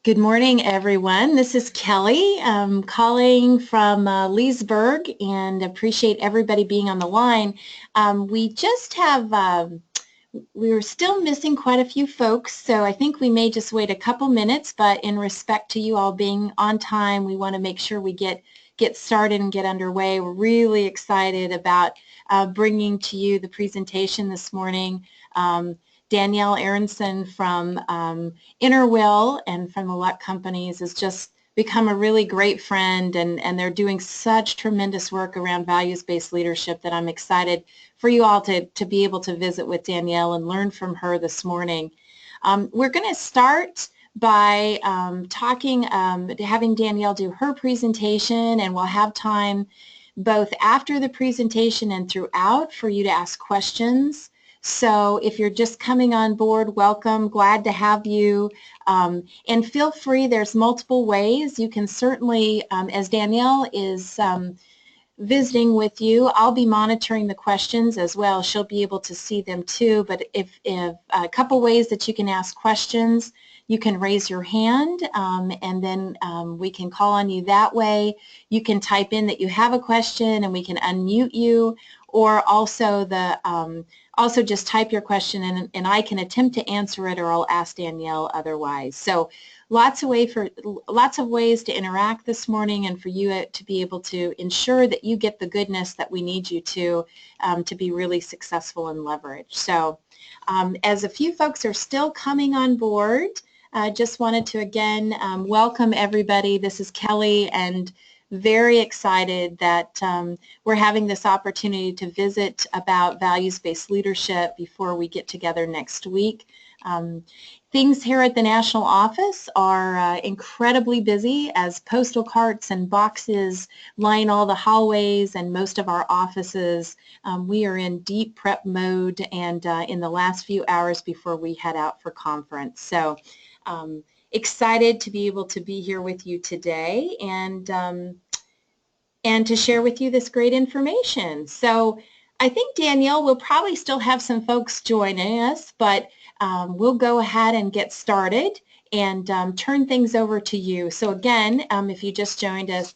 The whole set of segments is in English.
Good morning, everyone. This is Kelly calling from Leesburg and appreciate everybody being on the line. We just have, we were still missing quite a few folks, so I think we may just wait a couple minutes, but in respect to you all being on time, we want to make sure we get started and get underway. We're really excited about bringing to you the presentation this morning. Danielle Aronson from Interwill and from the Luck Companies has just become a really great friend, and they're doing such tremendous work around values-based leadership that I'm excited for you all to be able to visit with Danielle and learn from her this morning. We're going to start by having Danielle do her presentation, and we'll have time both after the presentation and throughout for you to ask questions. So if you're just coming on board, welcome, glad to have you. And feel free, there's multiple ways. You can certainly, as Danielle is visiting with you, I'll be monitoring the questions as well. She'll be able to see them too, but if a couple ways that you can ask questions. You can raise your hand and then we can call on you that way. You can type in that you have a question and we can unmute you, or also also just type your question and I can attempt to answer it, or I'll ask Danielle otherwise. So lots of ways to interact this morning and for you to be able to ensure that you get the goodness that we need you to be really successful and leverage. So as a few folks are still coming on board, I just wanted to again welcome everybody. This is Kelly, and very excited that we're having this opportunity to visit about values-based leadership before we get together next week. Things here at the National Office are incredibly busy as postal carts and boxes line all the hallways and most of our offices. We are in deep prep mode and in the last few hours before we head out for conference. So excited to be able to be here with you today and to share with you this great information. So I think Danielle will probably still have some folks joining us, but we'll go ahead and get started and turn things over to you. So again, if you just joined us,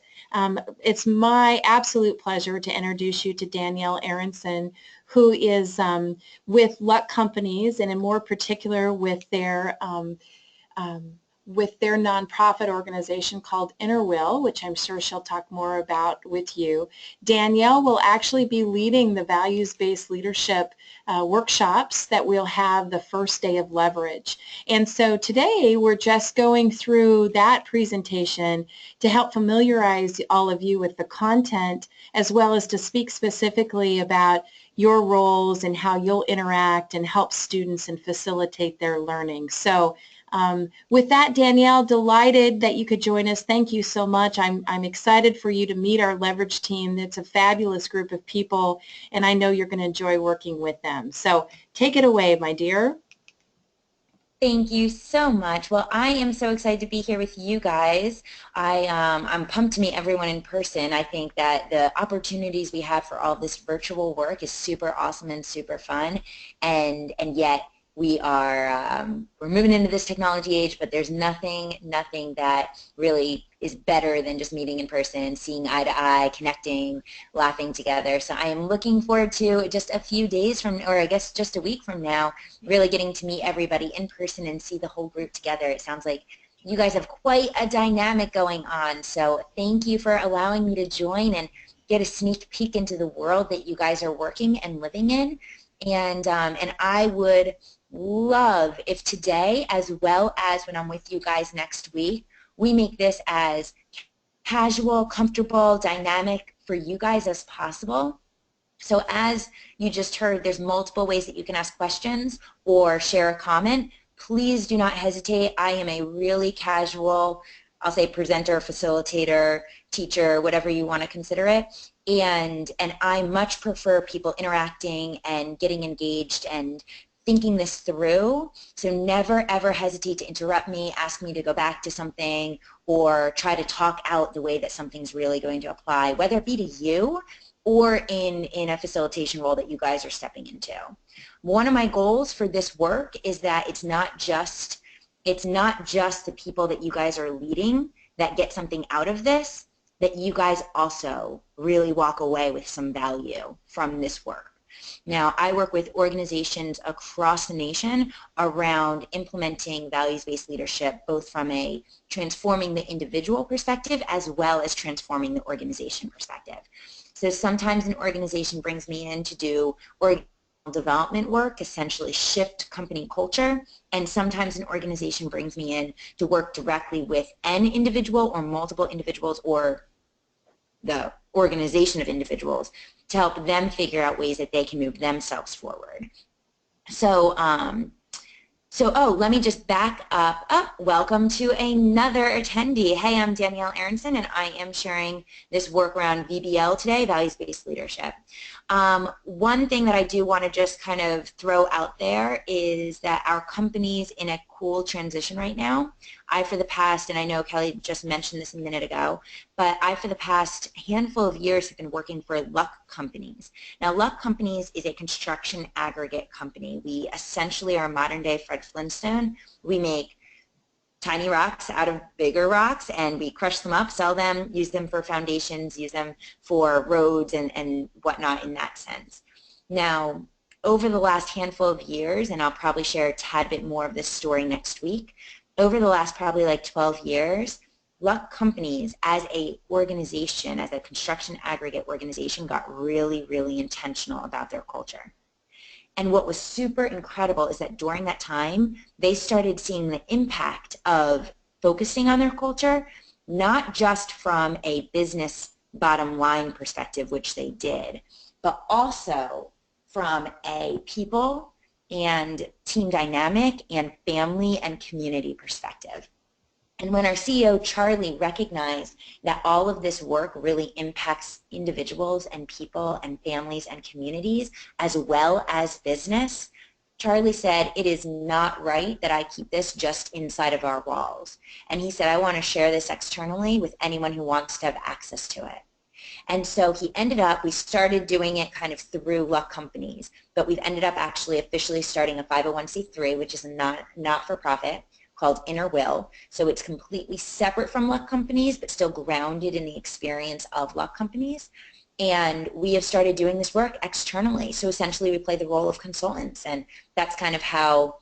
it's my absolute pleasure to introduce you to Danielle Aronson, who is with Luck Companies, and in more particular with their nonprofit organization called Interwill, which I'm sure she'll talk more about with you. Danielle will actually be leading the values-based leadership workshops that we'll have the first day of Leverage. And so today we're just going through that presentation to help familiarize all of you with the content, as well as to speak specifically about your roles and how you'll interact and help students and facilitate their learning. So with that, Danielle, delighted that you could join us. Thank you so much. I'm excited for you to meet our Leverage team. It's a fabulous group of people, and I know you're going to enjoy working with them. So take it away, my dear. Thank you so much. Well, I am so excited to be here with you guys. I'm pumped to meet everyone in person. I think that the opportunities we have for all this virtual work is super awesome and super fun, and yet we're moving into this technology age, but there's nothing that really is better than just meeting in person, seeing eye to eye, connecting, laughing together. So I am looking forward to just a few days from, or I guess just a week from now, really getting to meet everybody in person and see the whole group together. It sounds like you guys have quite a dynamic going on. So thank you for allowing me to join and get a sneak peek into the world that you guys are working and living in. And I would love if today, as well as when I'm with you guys next week, we make this as casual, comfortable, dynamic for you guys as possible. So as you just heard, there's multiple ways that you can ask questions or share a comment. Please do not hesitate. I am a really casual, I'll say presenter, facilitator, teacher, whatever you want to consider it. And I much prefer people interacting and getting engaged and thinking this through. So never ever hesitate to interrupt me, ask me to go back to something, or try to talk out the way that something's really going to apply, whether it be to you or in a facilitation role that you guys are stepping into. One of my goals for this work is that it's not just it's not just the people that you guys are leading that get something out of this, that you guys also really walk away with some value from this work. Now, I work with organizations across the nation around implementing values-based leadership, both from a transforming the individual perspective as well as transforming the organization perspective. So sometimes an organization brings me in to do development work, essentially shift company culture, and sometimes an organization brings me in to work directly with an individual or multiple individuals or the organization of individuals to help them figure out ways that they can move themselves forward. So, let me just back up. Welcome to another attendee. Hey, I'm Danielle Aronson, and I am sharing this work around VBL today, values-based leadership. One thing that I do want to just kind of throw out there is that our company's in a cool transition right now. For the past, and I know Kelly just mentioned this a minute ago, but for the past handful of years have been working for Luck Companies. Now, Luck Companies is a construction aggregate company. We essentially are a modern-day Fred Flintstone. We make tiny rocks out of bigger rocks, and we crush them up, sell them, use them for foundations, use them for roads and whatnot in that sense. Now, over the last handful of years, and I'll probably share a tad bit more of this story next week, over the last probably like 12 years, Luck Companies as a organization, as a construction aggregate organization, got really, really intentional about their culture. And what was super incredible is that during that time, they started seeing the impact of focusing on their culture, not just from a business bottom line perspective, which they did, but also from a people and team dynamic and family and community perspective. And when our CEO, Charlie, recognized that all of this work really impacts individuals and people and families and communities as well as business, Charlie said, it is not right that I keep this just inside of our walls. And he said, I want to share this externally with anyone who wants to have access to it. And so he ended up, we started doing it kind of through Luck Companies, but we've ended up actually officially starting a 501c3, which is a not-for-profit, called Inner Will. So it's completely separate from Luck Companies, but still grounded in the experience of Luck Companies. And we have started doing this work externally. So essentially we play the role of consultants, and that's kind of how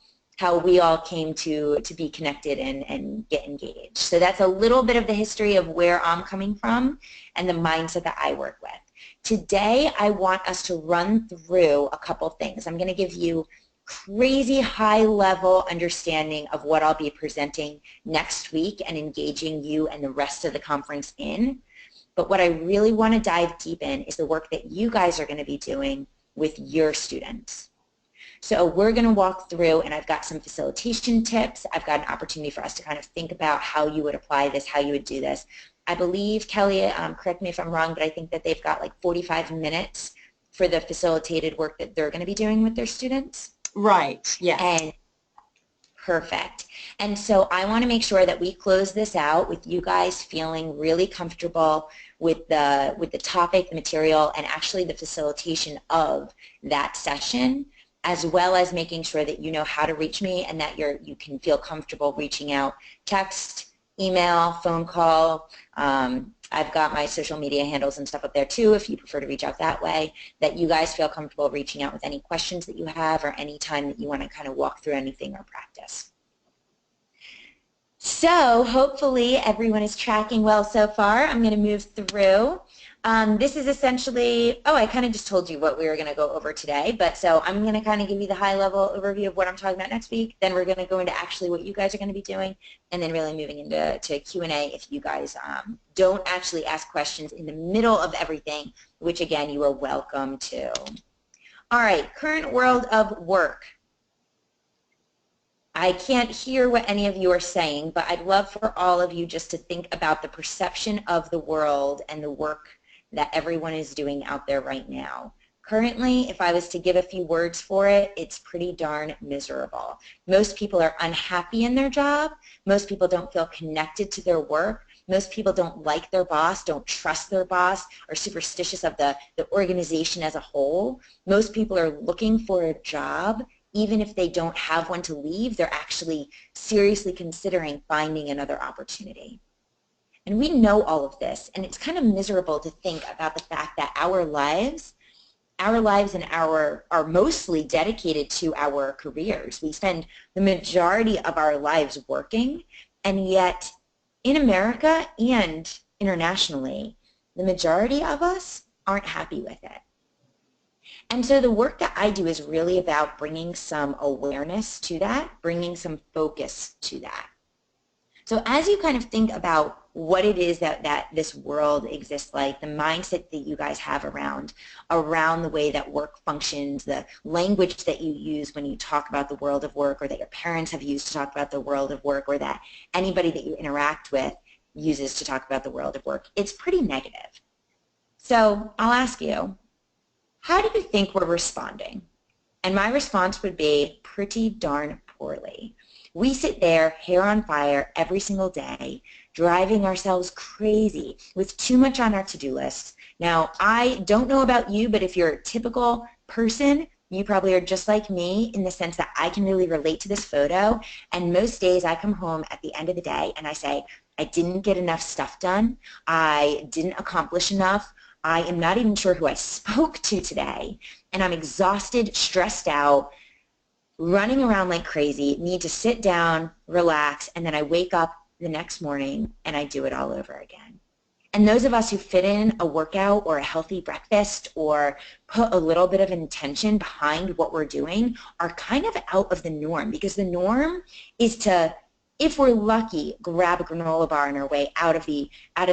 we all came to be connected and get engaged. So that's a little bit of the history of where I'm coming from and the mindset that I work with. Today, I want us to run through a couple things. I'm going to give you crazy high-level understanding of what I'll be presenting next week and engaging you and the rest of the conference in. But what I really want to dive deep in is the work that you guys are going to be doing with your students. So we're going to walk through, and I've got some facilitation tips. I've got an opportunity for us to kind of think about how you would apply this, how you would do this. I believe, Kelly, correct me if I'm wrong, but I think that they've got like 45 minutes for the facilitated work that they're going to be doing with their students. Right, yes. And perfect. And so I want to make sure that we close this out with you guys feeling really comfortable with the topic, the material, and actually the facilitation of that session, as well as making sure that you know how to reach me and that you can feel comfortable reaching out, text, email, phone call. I've got my social media handles and stuff up there too if you prefer to reach out that way, that you guys feel comfortable reaching out with any questions that you have or any time that you want to kind of walk through anything or practice. So hopefully everyone is tracking well so far. I'm going to move through. This is essentially, I kind of just told you what we were going to go over today, but so I'm going to kind of give you the high-level overview of what I'm talking about next week. Then we're going to go into actually what you guys are going to be doing, and then really moving into Q&A if you guys don't actually ask questions in the middle of everything, which again, you are welcome to. All right, current world of work. I can't hear what any of you are saying, but I'd love for all of you just to think about the perception of the world and the work that everyone is doing out there right now. Currently, if I was to give a few words for it, it's pretty darn miserable. Most people are unhappy in their job. Most people don't feel connected to their work. Most people don't like their boss, don't trust their boss, are superstitious of the organization as a whole. Most people are looking for a job even if they don't have one to leave, they're actually seriously considering finding another opportunity. And we know all of this, and it's kind of miserable to think about the fact that our lives and are mostly dedicated to our careers. We spend the majority of our lives working, and yet in America and internationally, the majority of us aren't happy with it. And so the work that I do is really about bringing some awareness to that, bringing some focus to that. So as you kind of think about what it is that this world exists like, the mindset that you guys have around the way that work functions, the language that you use when you talk about the world of work, or that your parents have used to talk about the world of work, or that anybody that you interact with uses to talk about the world of work, it's pretty negative. So I'll ask you, how do you think we're responding? And my response would be pretty darn poorly. We sit there, hair on fire, every single day, driving ourselves crazy with too much on our to-do lists. Now, I don't know about you, but if you're a typical person, you probably are just like me in the sense that I can really relate to this photo. And most days I come home at the end of the day and I say, I didn't get enough stuff done. I didn't accomplish enough. I am not even sure who I spoke to today. And I'm exhausted, stressed out, running around like crazy, need to sit down, relax, and then I wake up the next morning and I do it all over again. And those of us who fit in a workout or a healthy breakfast or put a little bit of intention behind what we're doing are kind of out of the norm, because the norm is to, if we're lucky, grab a granola bar on our way out of the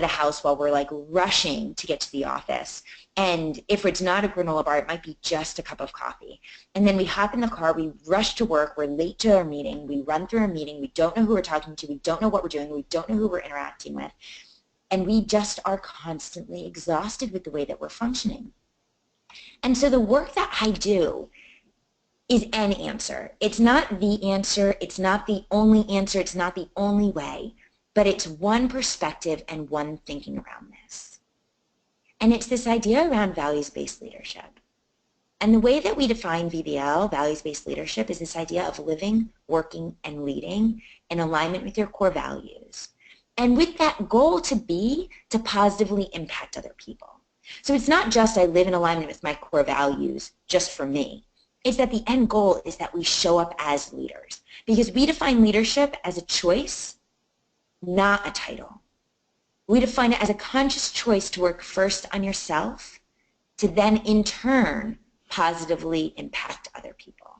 house while we're like rushing to get to the office. And if it's not a granola bar, it might be just a cup of coffee. And then we hop in the car, we rush to work, we're late to our meeting, we run through our meeting, we don't know who we're talking to, we don't know what we're doing, we don't know who we're interacting with. And we just are constantly exhausted with the way that we're functioning. And so the work that I do is an answer. It's not the answer, it's not the only answer, it's not the only way, but it's one perspective and one thinking around this. And it's this idea around values-based leadership. And the way that we define VBL, values-based leadership, is this idea of living, working, and leading in alignment with your core values. And with that goal to be to positively impact other people. So it's not just I live in alignment with my core values just for me. It's that the end goal is that we show up as leaders. Because we define leadership as a choice, not a title. We define it as a conscious choice to work first on yourself, to then in turn positively impact other people.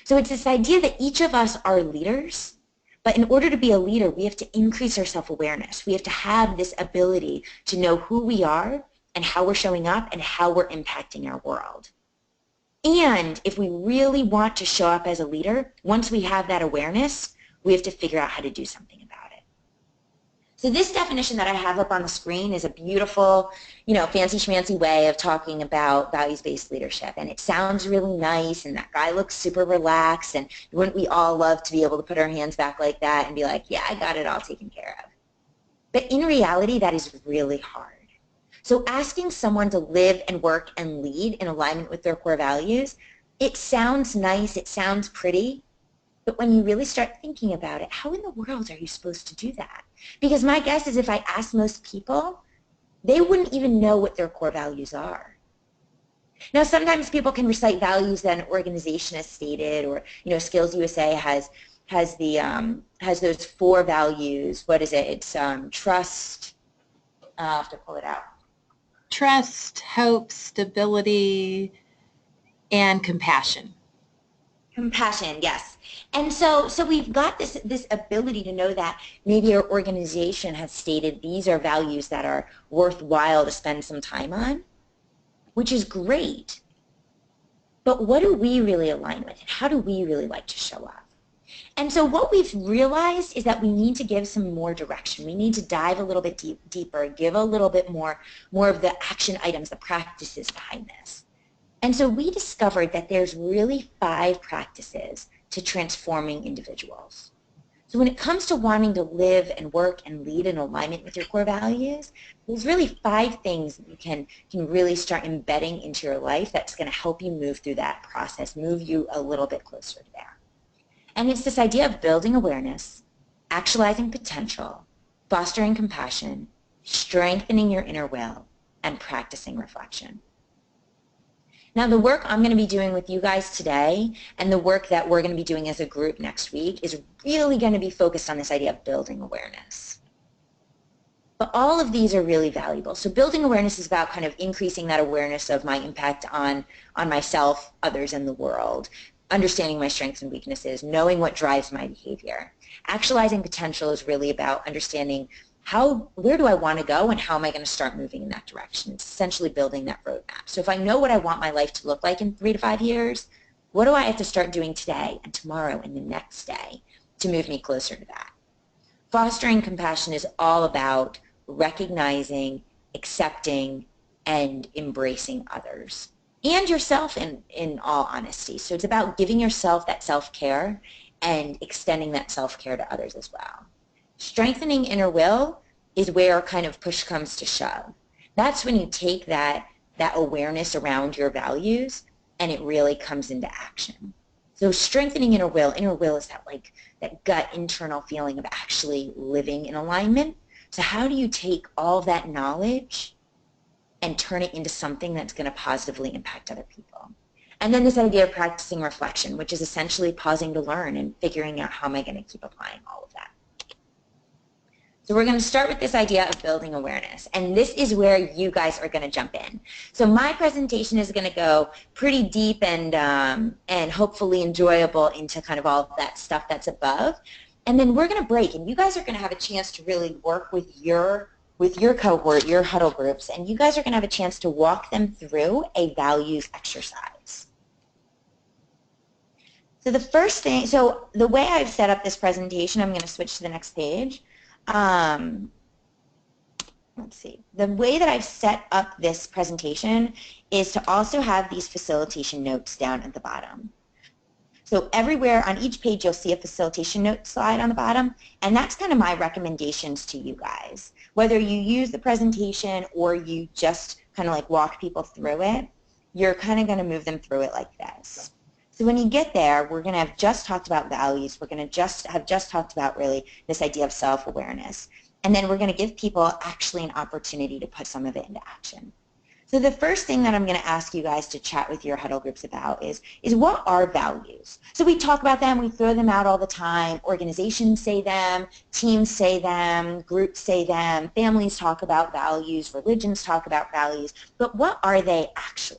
So it's this idea that each of us are leaders, but in order to be a leader, we have to increase our self-awareness. We have to have this ability to know who we are and how we're showing up and how we're impacting our world. And if we really want to show up as a leader, once we have that awareness, we have to figure out how to do something about it. So this definition that I have up on the screen is a beautiful, fancy schmancy way of talking about values-based leadership. And it sounds really nice, and that guy looks super relaxed, and wouldn't we all love to be able to put our hands back like that and be like, yeah, I got it all taken care of. But in reality, that is really hard. So asking someone to live and work and lead in alignment with their core values, it sounds nice, it sounds pretty, but when you really start thinking about it, how in the world are you supposed to do that? Because my guess is if I asked most people, they wouldn't even know what their core values are. Now, sometimes people can recite values that an organization has stated, or Skills USA has those 4 values. What is it? It's trust. I'll have to pull it out. Trust, hope, stability, and compassion. Compassion, yes. And so we've got this ability to know that maybe our organization has stated these are values that are worthwhile to spend some time on, which is great. But what do we really align with, and how do we really like to show up? And so what we've realized is that we need to give some more direction. We need to dive a little bit deeper, give a little bit more of the action items, the practices behind this. And so we discovered that there's really 5 practices to transforming individuals. So when it comes to wanting to live and work and lead in alignment with your core values, there's really 5 things that you can really start embedding into your life that's going to help you move through that process, move you a little bit closer to there. And it's this idea of building awareness, actualizing potential, fostering compassion, strengthening your inner will, and practicing reflection. Now, the work I'm going to be doing with you guys today and the work that we're going to be doing as a group next week is really going to be focused on this idea of building awareness. But all of these are really valuable. So building awareness is about kind of increasing that awareness of my impact on myself, others, and the world, understanding my strengths and weaknesses, knowing what drives my behavior. Actualizing potential is really about understanding where do I want to go and how am I going to start moving in that direction. It's essentially building that roadmap. So if I know what I want my life to look like in 3 to 5 years, what do I have to start doing today and tomorrow and the next day to move me closer to that? Fostering compassion is all about recognizing, accepting, and embracing others and yourself in all honesty. So it's about giving yourself that self-care and extending that self-care to others as well. Strengthening inner will is where kind of push comes to shove. That's when you take that awareness around your values and it really comes into action. So strengthening inner will is that gut internal feeling of actually living in alignment. So how do you take all that knowledge and turn it into something that's going to positively impact other people? And then this idea of practicing reflection, which is essentially pausing to learn and figuring out how am I going to keep applying all of that. So we're going to start with this idea of building awareness, and this is where you guys are going to jump in. So my presentation is going to go pretty deep and hopefully enjoyable into kind of all of that stuff that's above, and then we're going to break, and you guys are going to have a chance to really work with your cohort, your huddle groups, and you guys are going to have a chance to walk them through a values exercise. So the first thing, so the way I've set up this presentation, I'm going to switch to the next page. Let's see. The way that I've set up this presentation is to also have these facilitation notes down at the bottom. So everywhere on each page you'll see a facilitation note slide on the bottom, and that's kind of my recommendations to you guys. Whether you use the presentation or you just kind of like walk people through it, you're kind of going to move them through it like this. So when you get there, we're going to have just talked about values. We're going to have just talked about really this idea of self-awareness. And then we're going to give people actually an opportunity to put some of it into action. So the first thing that I'm going to ask you guys to chat with your huddle groups about is what are values? So we talk about them, we throw them out all the time. Organizations say them, teams say them, groups say them, families talk about values, religions talk about values, but what are they actually?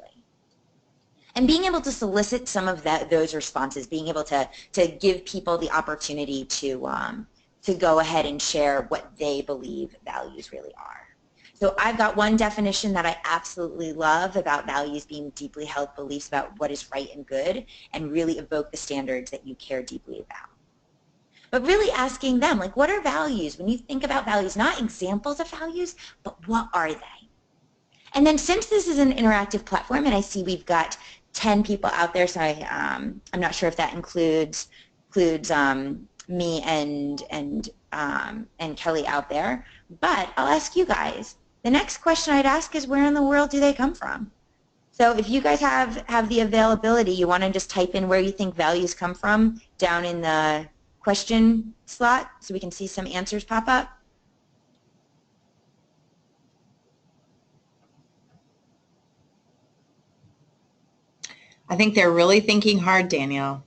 And being able to solicit some of those responses, being able to give people the opportunity to go ahead and share what they believe values really are. So I've got one definition that I absolutely love about values being deeply held beliefs about what is right and good and really evoke the standards that you care deeply about. But really asking them, like, what are values? When you think about values, not examples of values, but what are they? And then since this is an interactive platform, and I see we've got 10 people out there, so I'm not sure if that includes me and Kelly out there, but I'll ask you guys. The next question I'd ask is, where in the world do they come from? So if you guys have the availability, you want to just type in where you think values come from down in the question slot so we can see some answers pop up. I think they're really thinking hard, Danielle.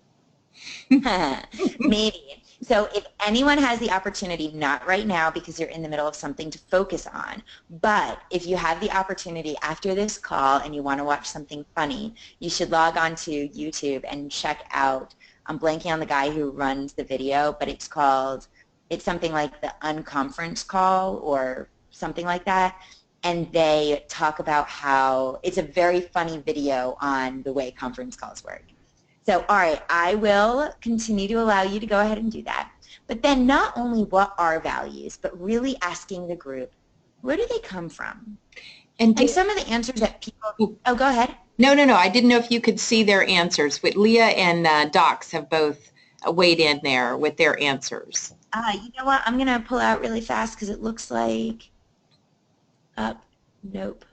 Maybe. So if anyone has the opportunity, not right now because you're in the middle of something to focus on, but if you have the opportunity after this call and you want to watch something funny, you should log on to YouTube and check out, I'm blanking on the guy who runs the video, but it's something like the Unconference Call or something like that. And they talk about how it's a very funny video on the way conference calls work. So, all right, I will continue to allow you to go ahead and do that. But then not only what are values, but really asking the group, where do they come from? And some of the answers that people, oh, go ahead. No, I didn't know if you could see their answers. But Leah and Docs have both weighed in there with their answers. You know what? I'm going to pull out really fast because it looks like up. Nope.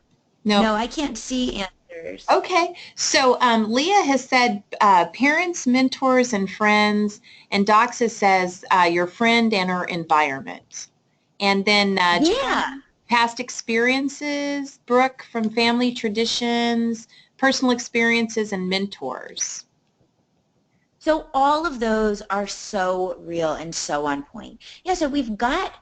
No. No, I can't see answers. Okay. So Leah has said parents, mentors, and friends. And Doxa says your friend and her environment. And then Yeah. past experiences, Brooke, from family traditions, personal experiences, and mentors. So all of those are so real and so on point. Yeah, so we've got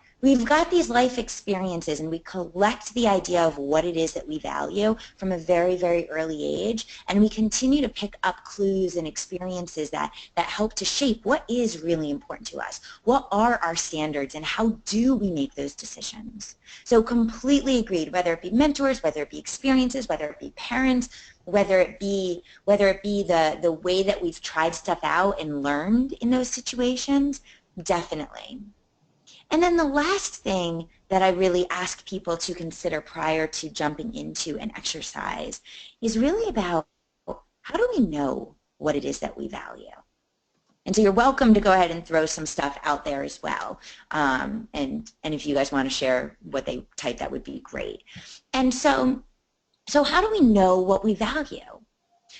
these life experiences, and we collect the idea of what it is that we value from a very, very early age, and we continue to pick up clues and experiences that help to shape what is really important to us. What are our standards, and how do we make those decisions? So completely agreed, whether it be mentors, whether it be experiences, whether it be parents, whether it be the way that we've tried stuff out and learned in those situations, definitely. And then the last thing that I really ask people to consider prior to jumping into an exercise is really about how do we know what it is that we value? And so you're welcome to go ahead and throw some stuff out there as well. And if you guys want to share what they type, that would be great. And so how do we know what we value?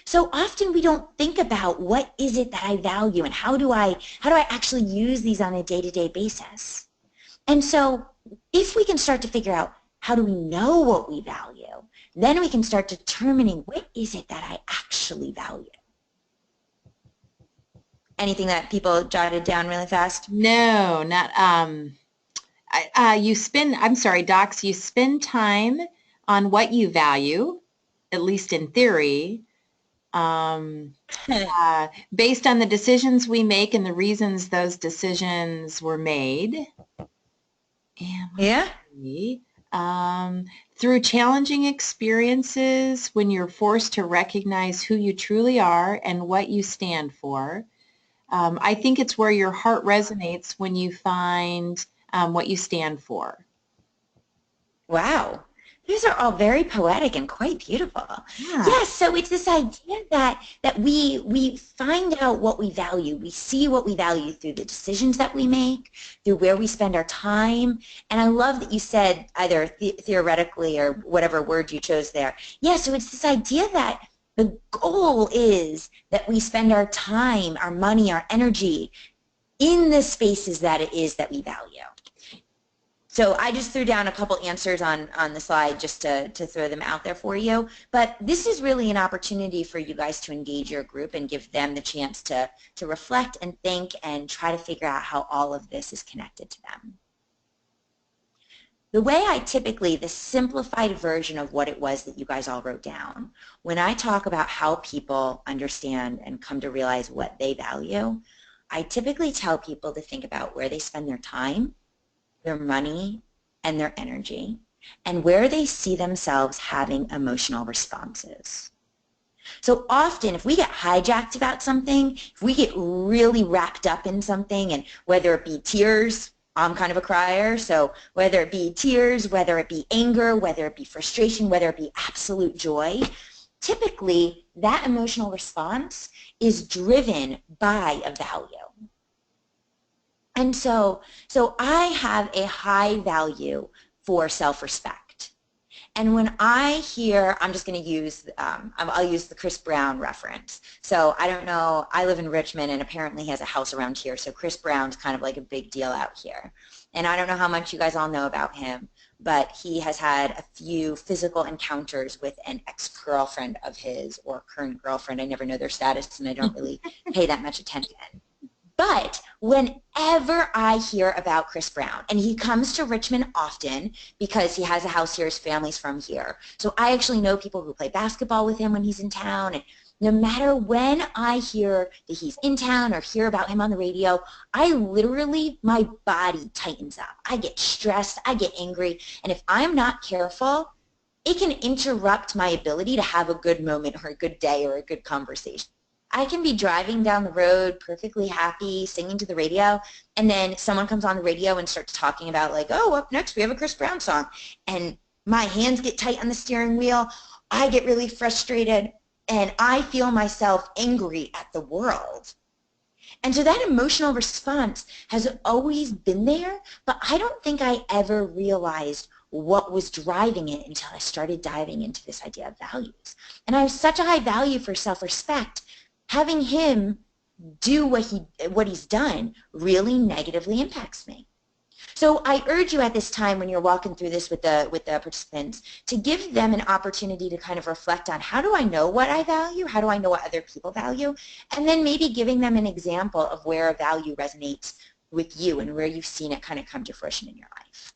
So often we don't think about what is it that I value and how do I actually use these on a day-to-day basis. And so if we can start to figure out how do we know what we value, then we can start determining what is it that I actually value. Anything that people jotted down really fast? No, not I'm sorry, Docs, you spend time on what you value, at least in theory, based on the decisions we make and the reasons those decisions were made. And yeah. Through challenging experiences when you're forced to recognize who you truly are and what you stand for. I think it's where your heart resonates when you find what you stand for. Wow. These are all very poetic and quite beautiful. Yeah. Yes, so it's this idea that we find out what we value. We see what we value through the decisions that we make, through where we spend our time. And I love that you said either theoretically or whatever word you chose there. Yeah, so it's this idea that the goal is that we spend our time, our money, our energy in the spaces that it is that we value. So I just threw down a couple answers on the slide just to throw them out there for you. But this is really an opportunity for you guys to engage your group and give them the chance to reflect and think and try to figure out how all of this is connected to them. The way I typically, the simplified version of what it was that you guys all wrote down, when I talk about how people understand and come to realize what they value, I typically tell people to think about where they spend their time, their money, and their energy, and where they see themselves having emotional responses. So often, if we get hijacked about something, if we get really wrapped up in something, and whether it be tears, I'm kind of a crier, so whether it be tears, whether it be anger, whether it be frustration, whether it be absolute joy, typically that emotional response is driven by a value. And so I have a high value for self-respect. And when I hear, I'm just going to use, I'll use the Chris Brown reference. So I don't know, I live in Richmond and apparently he has a house around here, so Chris Brown's kind of like a big deal out here. And I don't know how much you guys all know about him, but he has had a few physical encounters with an ex-girlfriend of his or current girlfriend. I never know their status and I don't really pay that much attention. But whenever I hear about Chris Brown, and he comes to Richmond often because he has a house here, his family's from here. So I actually know people who play basketball with him when he's in town. And no matter when I hear that he's in town or hear about him on the radio, I literally, my body tightens up. I get stressed, I get angry, and if I'm not careful, it can interrupt my ability to have a good moment or a good day or a good conversation. I can be driving down the road perfectly happy, singing to the radio, and then someone comes on the radio and starts talking about like, oh, up next we have a Chris Brown song. And my hands get tight on the steering wheel, I get really frustrated, and I feel myself angry at the world. And so that emotional response has always been there, but I don't think I ever realized what was driving it until I started diving into this idea of values. And I have such a high value for self-respect. Having him do what he's done really negatively impacts me. So I urge you at this time when you're walking through this with the participants to give them an opportunity to kind of reflect on, how do I know what I value? How do I know what other people value? And then maybe giving them an example of where a value resonates with you and where you've seen it kind of come to fruition in your life.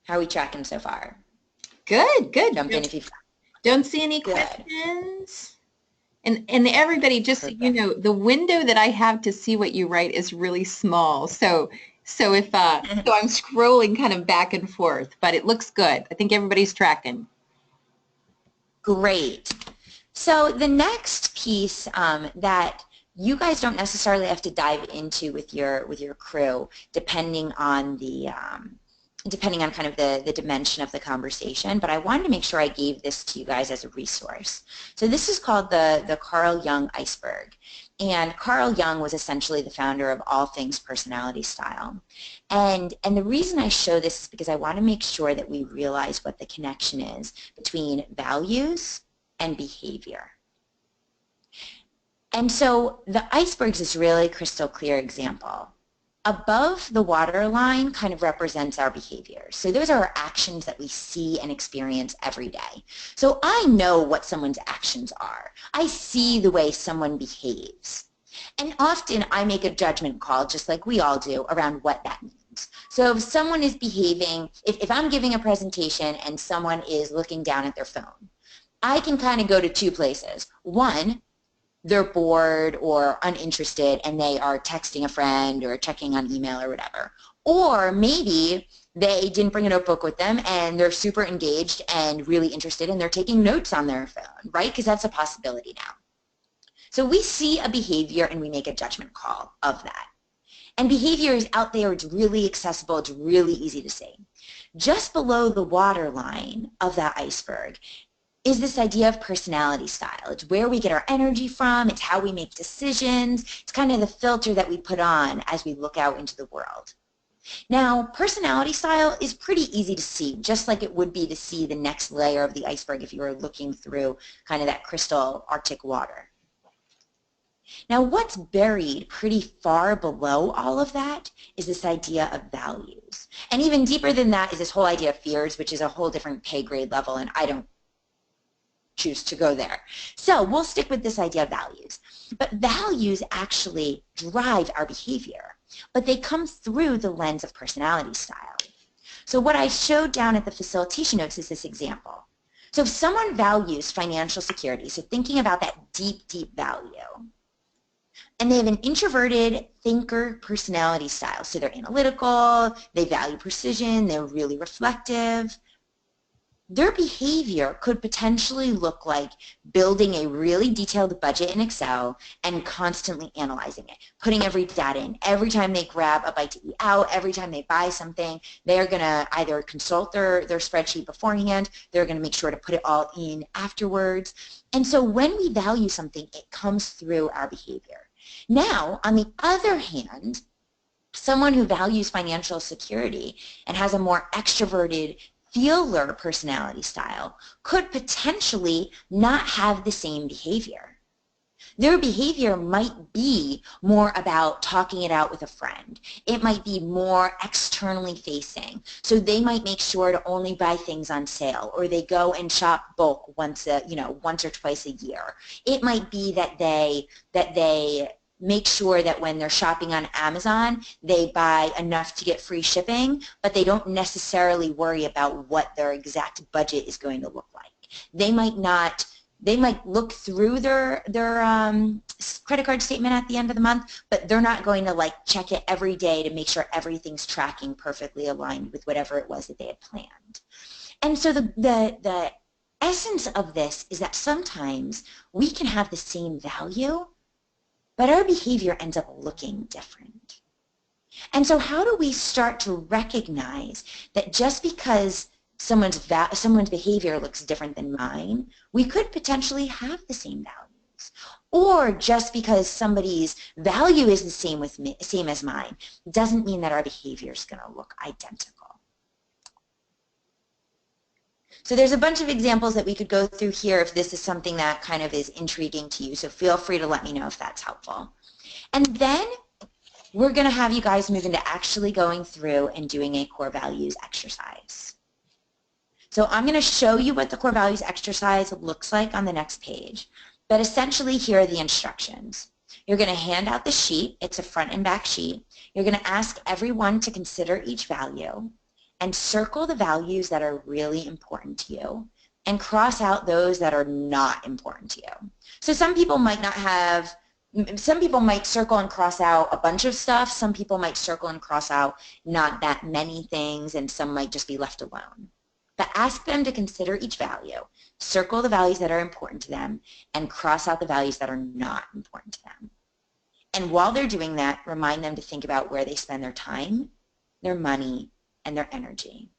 How are we tracking so far? Good, good. Jump in if you've Don't see any Good. questions. And everybody, just so Perfect. you know, the window that I have to see what you write is really small. So if so I'm scrolling kind of back and forth, but it looks good. I think everybody's tracking. Great. So the next piece that you guys don't necessarily have to dive into with your crew, depending on kind of the dimension of the conversation, but I wanted to make sure I gave this to you guys as a resource. So this is called the Carl Jung iceberg. And Carl Jung was essentially the founder of all things personality style. And the reason I show this is because I want to make sure that we realize what the connection is between values and behavior. And so the iceberg is this really crystal clear example. Above the waterline kind of represents our behaviors. So those are our actions that we see and experience every day. So I know what someone's actions are. I see the way someone behaves. And often I make a judgment call, just like we all do, around what that means. So if someone is behaving, if I'm giving a presentation and someone is looking down at their phone, I can kind of go to two places. One, they're bored or uninterested and they are texting a friend or checking on email or whatever. Or maybe they didn't bring a notebook with them and they're super engaged and really interested and they're taking notes on their phone, right? Because that's a possibility now. So we see a behavior and we make a judgment call of that. And behavior is out there, it's really accessible, it's really easy to see. Just below the waterline of that iceberg is this idea of personality style. It's where we get our energy from, it's how we make decisions, it's kind of the filter that we put on as we look out into the world. Now, personality style is pretty easy to see, just like it would be to see the next layer of the iceberg if you were looking through kind of that crystal Arctic water. Now, what's buried pretty far below all of that is this idea of values. And even deeper than that is this whole idea of fears, which is a whole different pay grade level, and I don't choose to go there. So we'll stick with this idea of values. But values actually drive our behavior, but they come through the lens of personality style. So what I showed down at the facilitation notes is this example. So if someone values financial security, so thinking about that deep, deep value, and they have an introverted thinker personality style, so they're analytical, they value precision, they're really reflective, their behavior could potentially look like building a really detailed budget in Excel and constantly analyzing it, putting every data in. Every time they grab a bite to eat out, every time they buy something, they're going to either consult their spreadsheet beforehand, they're going to make sure to put it all in afterwards. And so when we value something, it comes through our behavior. Now, on the other hand, someone who values financial security and has a more extroverted feeler personality style could potentially not have the same behavior. Their behavior might be more about talking it out with a friend. It might be more externally facing. So they might make sure to only buy things on sale, or they go and shop bulk once or twice a year. It might be that they make sure that when they're shopping on Amazon, they buy enough to get free shipping, but they don't necessarily worry about what their exact budget is going to look like. They might look through their credit card statement at the end of the month, but they're not going to like check it every day to make sure everything's tracking perfectly aligned with whatever it was that they had planned. And so the essence of this is that sometimes we can have the same value, but our behavior ends up looking different. And so how do we start to recognize that just because someone's behavior looks different than mine, we could potentially have the same values? Or just because somebody's value is the same as mine, doesn't mean that our behavior is going to look identical. So there's a bunch of examples that we could go through here if this is something that kind of is intriguing to you. So feel free to let me know if that's helpful. And then we're going to have you guys move into actually going through and doing a core values exercise. So I'm going to show you what the core values exercise looks like on the next page. But essentially, here are the instructions. You're going to hand out the sheet. It's a front and back sheet. You're going to ask everyone to consider each value and circle the values that are really important to you and cross out those that are not important to you. So some people might not have, some people might circle and cross out a bunch of stuff. Some people might circle and cross out not that many things, and some might just be left alone. But ask them to consider each value, circle the values that are important to them, and cross out the values that are not important to them. And while they're doing that, remind them to think about where they spend their time, their money, and their energy.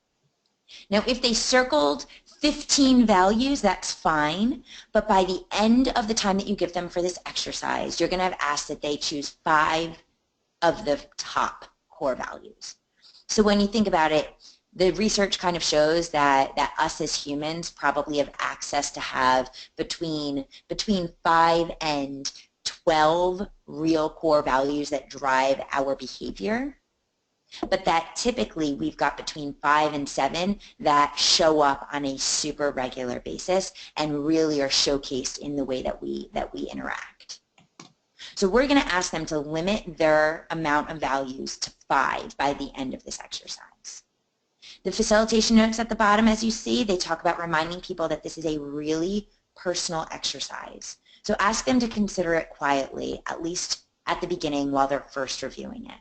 Now, if they circled 15 values, that's fine, but by the end of the time that you give them for this exercise, you're going to have asked that they choose 5 of the top core values. So when you think about it, the research kind of shows that us as humans probably have access to have between 5 and 12 real core values that drive our behavior, but that typically we've got between 5 and 7 that show up on a super regular basis and really are showcased in the way that we interact. So we're going to ask them to limit their amount of values to 5 by the end of this exercise. The facilitation notes at the bottom, as you see, they talk about reminding people that this is a really personal exercise. So ask them to consider it quietly, at least at the beginning while they're first reviewing it.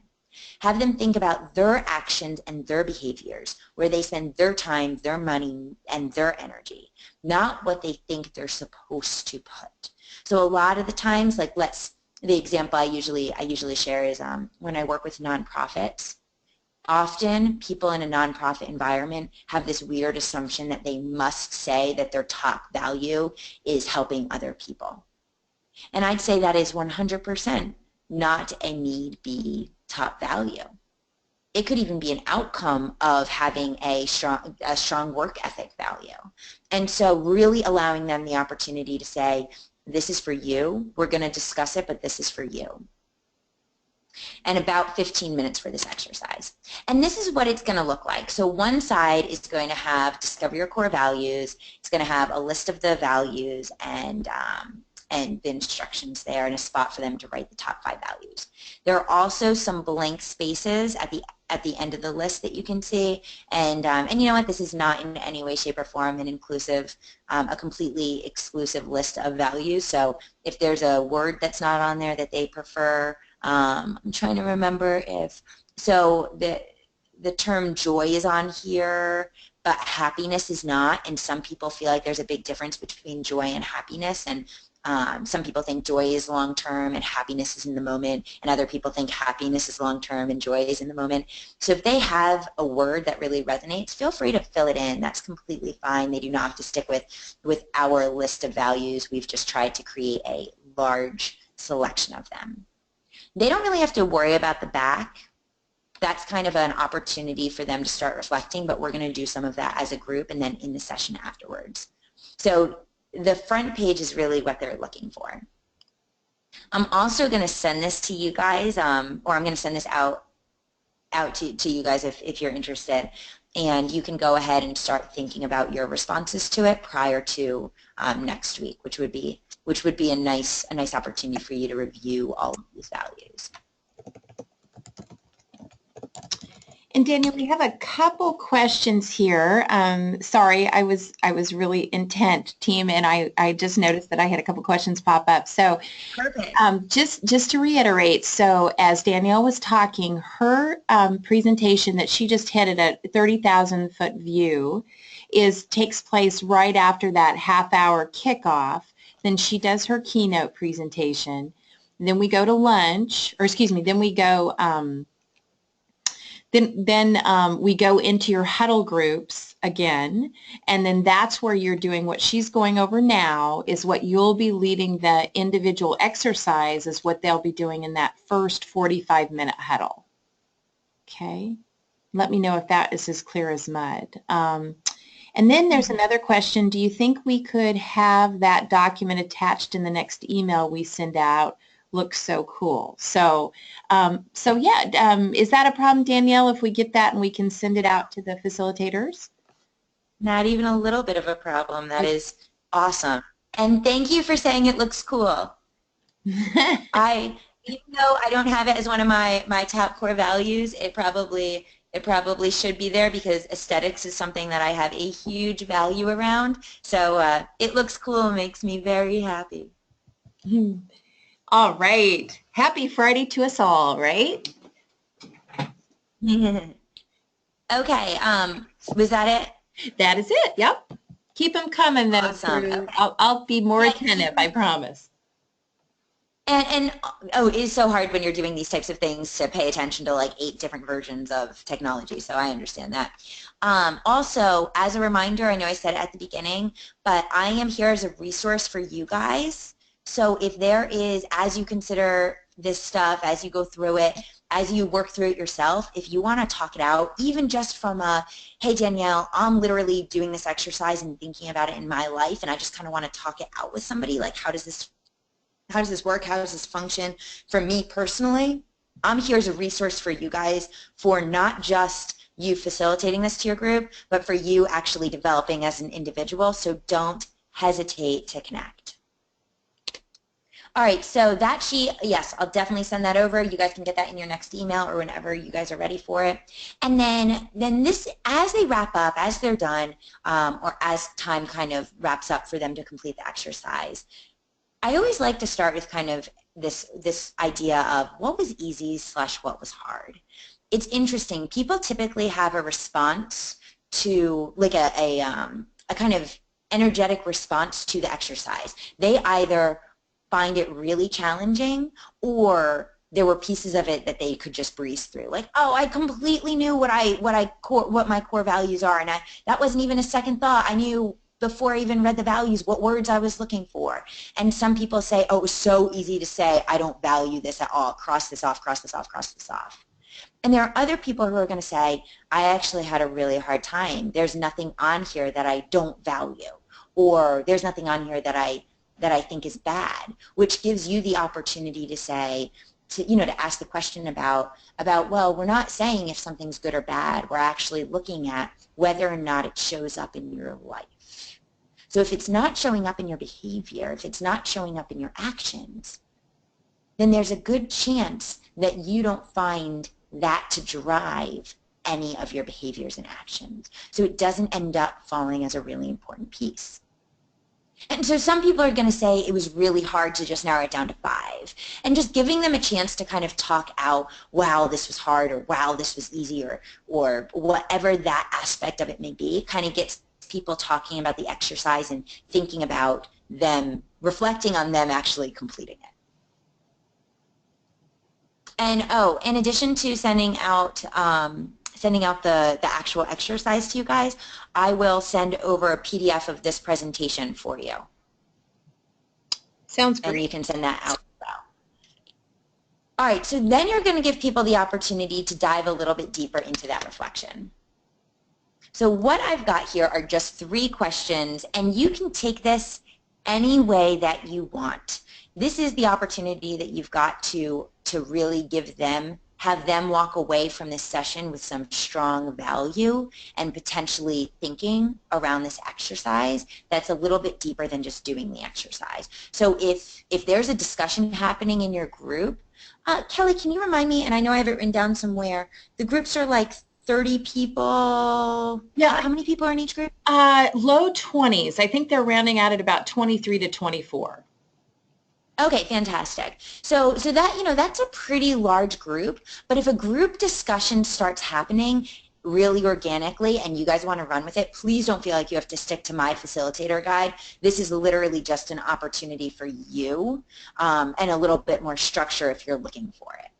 Have them think about their actions and their behaviors, where they spend their time, their money, and their energy, not what they think they're supposed to put. So a lot of the times, like the example I usually share is when I work with nonprofits. Often people in a nonprofit environment have this weird assumption that they must say that their top value is helping other people. And I'd say that is 100% not a need be top value. It could even be an outcome of having a strong work ethic value. And so really allowing them the opportunity to say, this is for you, we're going to discuss it, but this is for you. And about 15 minutes for this exercise. And this is what it's going to look like. So one side is going to have discover your core values. It's going to have a list of the values and the instructions there and a spot for them to write the top 5 values. There are also some blank spaces at the end of the list that you can see. And you know what? This is not in any way, shape, or form an inclusive, a completely exclusive list of values. So if there's a word that's not on there that they prefer, I'm trying to remember if, so the term joy is on here, but happiness is not, and some people feel like there's a big difference between joy and happiness, and some people think joy is long-term and happiness is in the moment, and other people think happiness is long-term and joy is in the moment. So if they have a word that really resonates, feel free to fill it in. That's completely fine. They do not have to stick with our list of values. We've just tried to create a large selection of them. They don't really have to worry about the back. That's kind of an opportunity for them to start reflecting, but we're going to do some of that as a group and then in the session afterwards. So the front page is really what they're looking for. I'm also going to send this to you guys, or I'm going to send this out to you guys if you're interested, and you can go ahead and start thinking about your responses to it prior to next week, which would be a nice opportunity for you to review all of these values. And Daniel, we have a couple questions here. Sorry, I was really intent, team, and I just noticed that I had a couple questions pop up. So, perfect. Just to reiterate, so as Danielle was talking, her presentation that she just hit at a 30,000-foot view takes place right after that half-hour kickoff. Then she does her keynote presentation. Then we go to lunch, or excuse me, then we go. Then we go into your huddle groups again, and then that's where you're doing what she's going over now is what you'll be leading the individual exercise is what they'll be doing in that first 45-minute huddle. Okay, let me know if that is as clear as mud. And then there's another question. Do you think we could have that document attached in the next email we send out? Looks so cool. So, yeah, is that a problem, Danielle, if we get that and we can send it out to the facilitators? Not even a little bit of a problem. That is awesome. And thank you for saying it looks cool. Even though I don't have it as one of my top core values, it probably should be there because aesthetics is something that I have a huge value around. So it looks cool and makes me very happy. All right. Happy Friday to us all, right? Okay. Was that it? That is it. Yep. Keep them coming, though. Awesome. Okay. I'll be more attentive, I promise. And oh, it is so hard when you're doing these types of things to pay attention to like 8 different versions of technology, so I understand that. Also, as a reminder, I know I said it at the beginning, but I am here as a resource for you guys. So if there is, as you consider this stuff, as you go through it, as you work through it yourself, if you want to talk it out, even just from a, hey Danielle, I'm literally doing this exercise and thinking about it in my life, and I just kind of want to talk it out with somebody, like how does this work? How does this function? For me personally, I'm here as a resource for you guys for not just you facilitating this to your group, but for you actually developing as an individual, so don't hesitate to connect. All right, so that sheet, yes, I'll definitely send that over. You guys can get that in your next email or whenever you guys are ready for it. And then this, as they wrap up, as they're done, or as time kind of wraps up for them to complete the exercise, I always like to start with kind of this idea of what was easy / what was hard. It's interesting. People typically have a response to, like a kind of energetic response to the exercise. They either find it really challenging or there were pieces of it that they could just breeze through. Like, oh, I completely knew what my core values are, and that wasn't even a second thought. I knew before I even read the values what words I was looking for. And some people say, oh, it was so easy to say, I don't value this at all. Cross this off, cross this off, cross this off. And there are other people who are going to say, I actually had a really hard time. There's nothing on here that I don't value, or there's nothing on here that I think is bad, which gives you the opportunity to say, to ask the question about, well, we're not saying if something's good or bad. We're actually looking at whether or not it shows up in your life. So if it's not showing up in your behavior, if it's not showing up in your actions, then there's a good chance that you don't find that to drive any of your behaviors and actions. So it doesn't end up falling as a really important piece. And so some people are going to say it was really hard to just narrow it down to 5. And just giving them a chance to kind of talk out, wow, this was hard, or wow, this was easy, or whatever that aspect of it may be, kind of gets people talking about the exercise and thinking about them, reflecting on them actually completing it. And oh, in addition to sending out the actual exercise to you guys, I will send over a PDF of this presentation for you. Sounds great. And you can send that out as well. All right, so then you're going to give people the opportunity to dive a little bit deeper into that reflection. So what I've got here are just 3 questions, and you can take this any way that you want. This is the opportunity that you've got to really have them walk away from this session with some strong value and potentially thinking around this exercise that's a little bit deeper than just doing the exercise. So if there's a discussion happening in your group, Kelly, can you remind me, and I know I have it written down somewhere, the groups are like 30 people. Yeah. How many people are in each group? Low 20s. I think they're rounding out at about 23 to 24. Okay, fantastic. So that, that's a pretty large group, but if a group discussion starts happening really organically and you guys want to run with it, please don't feel like you have to stick to my facilitator guide. This is literally just an opportunity for you and a little bit more structure if you're looking for it.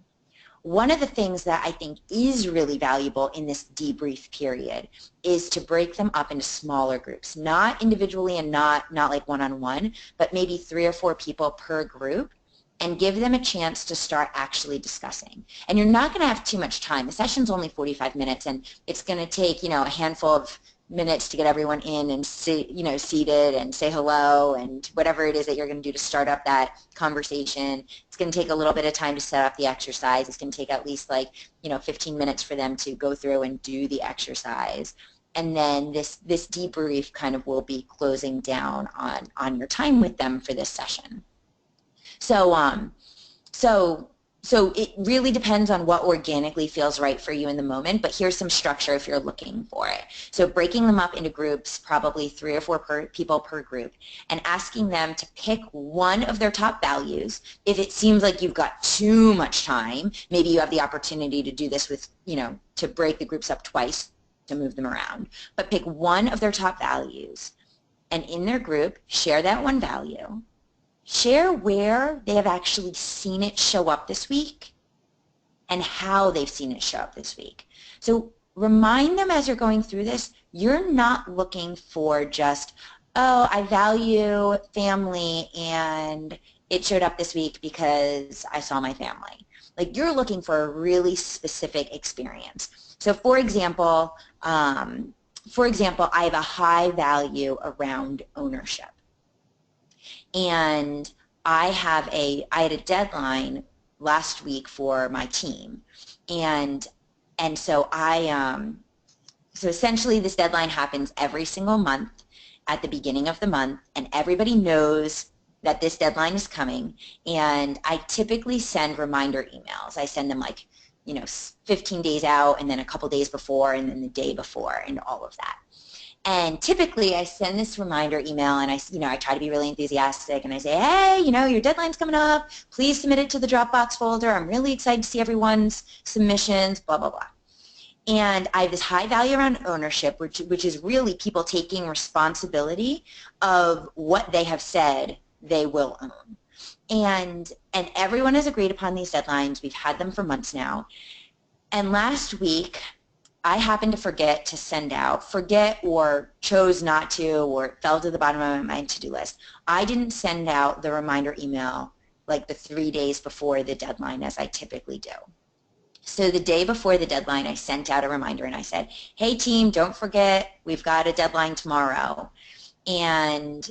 One of the things that I think is really valuable in this debrief period is to break them up into smaller groups, not individually and not like one-on-one, but maybe 3 or 4 people per group, and give them a chance to start actually discussing. And you're not going to have too much time. The session's only 45 minutes, and it's going to take, a handful of minutes to get everyone in and seated and say hello and whatever it is that you're going to do to start up that conversation. It's going to take a little bit of time to set up the exercise. It's going to take at least 15 minutes for them to go through and do the exercise. And then this debrief kind of will be closing down on your time with them for this session. So it really depends on what organically feels right for you in the moment, but here's some structure if you're looking for it. So breaking them up into groups, probably 3 or 4 people per group, and asking them to pick one of their top values. If it seems like you've got too much time, maybe you have the opportunity to do this with, to break the groups up twice to move them around. But pick one of their top values, and in their group, share that one value. Share where they have actually seen it show up this week and how they've seen it show up this week. So remind them as you're going through this, you're not looking for just, oh, I value family and it showed up this week because I saw my family. Like, you're looking for a really specific experience. So for example, I have a high value around ownership. And I had a deadline last week for my team, and so so essentially this deadline happens every single month at the beginning of the month, and everybody knows that this deadline is coming. And I typically send reminder emails. I send them 15 days out, and then a couple days before, and then the day before, and all of that. And typically I send this reminder email, and I try to be really enthusiastic, and I say, hey, your deadline's coming up. Please submit it to the Dropbox folder. I'm really excited to see everyone's submissions, blah, blah, blah. And I have this high value around ownership, which is really people taking responsibility of what they have said they will own. And everyone has agreed upon these deadlines. We've had them for months now. And last week, I happened to forget or chose not to, or it fell to the bottom of my to-do list. I didn't send out the reminder email like the 3 days before the deadline as I typically do. So the day before the deadline, I sent out a reminder and I said, hey team, don't forget, we've got a deadline tomorrow. And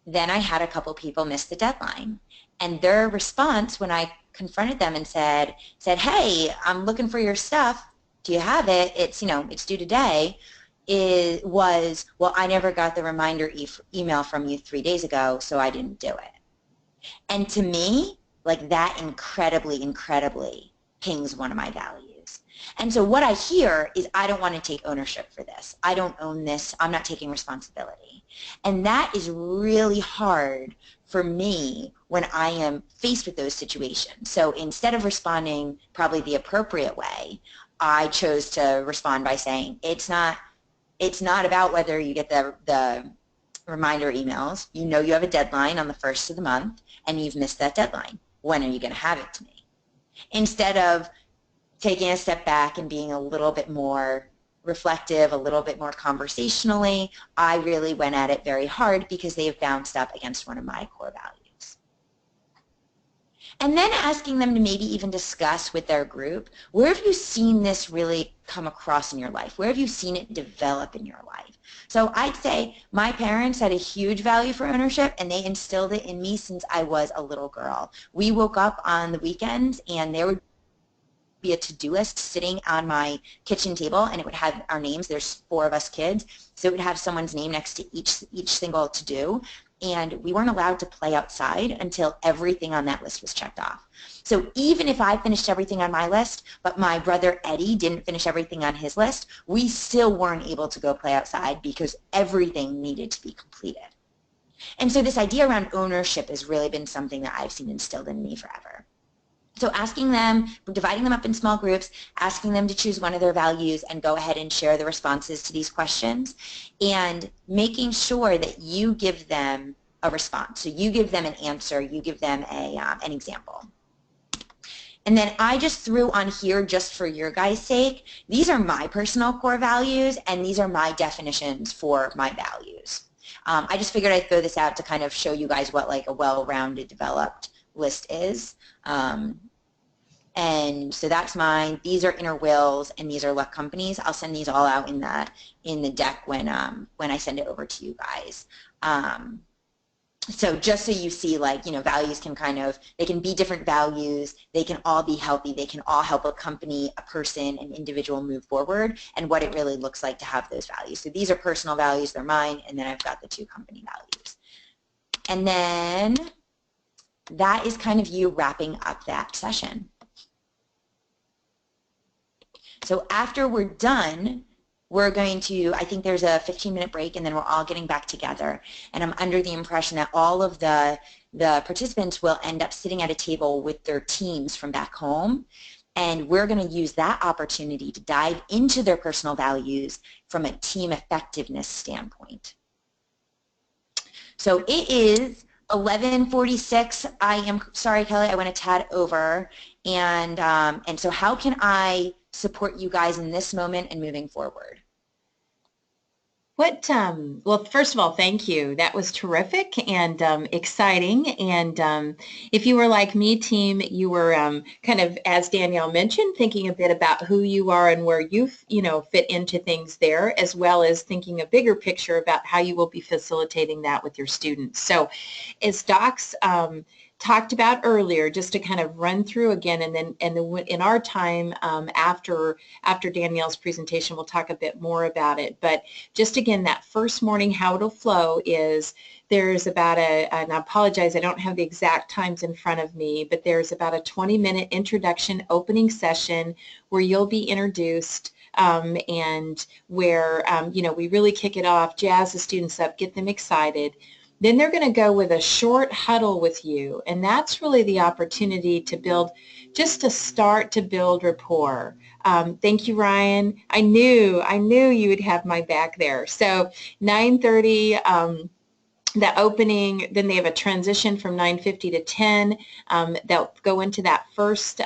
then I had a couple people miss the deadline. And their response when I confronted them and said, hey, I'm looking for your stuff. Do you have it? It's due today. Was, well, I never got the reminder email from you 3 days ago, so I didn't do it. And to me, that incredibly pings one of my values. And so what I hear is, I don't want to take ownership for this. I don't own this. I'm not taking responsibility. And that is really hard for me when I am faced with those situations. So instead of responding probably the appropriate way, I chose to respond by saying, it's not about whether you get the reminder emails. You have a deadline on the 1st of the month, and you've missed that deadline. When are you going to have it to me? Instead of taking a step back and being a little bit more reflective, a little bit more conversationally, I really went at it very hard because they have bounced up against one of my core values. And then asking them to maybe even discuss with their group, where have you seen this really come across in your life? Where have you seen it develop in your life? So I'd say my parents had a huge value for ownership, and they instilled it in me since I was a little girl. We woke up on the weekends, and there would be a to-do list sitting on my kitchen table, and it would have our names. There's 4 of us kids, so it would have someone's name next to each single to-do. And we weren't allowed to play outside until everything on that list was checked off. So even if I finished everything on my list, but my brother Eddie didn't finish everything on his list, we still weren't able to go play outside because everything needed to be completed. And so this idea around ownership has really been something that I've seen instilled in me forever. So asking them, dividing them up in small groups, asking them to choose one of their values and go ahead and share the responses to these questions, and making sure that you give them a response. So you give them an answer, you give them an example. And then I just threw on here, just for your guys' sake, these are my personal core values, and these are my definitions for my values. I just figured I'd throw this out to kind of show you guys what like a well-rounded, developed list is. And so that's mine. These are Inner Wills, and these are Luck Companies. I'll send these all out in the deck when I send it over to you guys. So just so you see, like, you know, values can they can be different values, they can all be healthy, they can all help a company, a person, an individual move forward, and what it really looks like to have those values. So these are personal values, they're mine, and then I've got the 2 company values. And then that is kind of you wrapping up that session. So after we're done, we're going to, I think there's a 15-minute break, and then we're all getting back together. And I'm under the impression that all of the participants will end up sitting at a table with their teams from back home. And we're going to use that opportunity to dive into their personal values from a team effectiveness standpoint. So it is 11:46. I am sorry, Kelly, I went a tad over. And so how can I support you guys in this moment and moving forward? Well, first of all, thank you. That was terrific and exciting. And if you were like me, team, you were kind of, as Danielle mentioned, thinking a bit about who you are and where you fit into things there, as well as thinking a bigger picture about how you will be facilitating that with your students. So as Docs talked about earlier, just to kind of run through again, and then in our time after Danielle's presentation, we'll talk a bit more about it. But just again, that first morning, how it'll flow is there's about and I apologize, I don't have the exact times in front of me, but there's about a 20-minute introduction opening session where you'll be introduced. And where we really kick it off, jazz the students up, get them excited. Then they're going to go with a short huddle with you, and that's really the opportunity to build, just to start to build rapport. Thank you, Ryan. I knew you would have my back there. So 9:30, the opening, then they have a transition from 9:50 to 10. They'll go into that first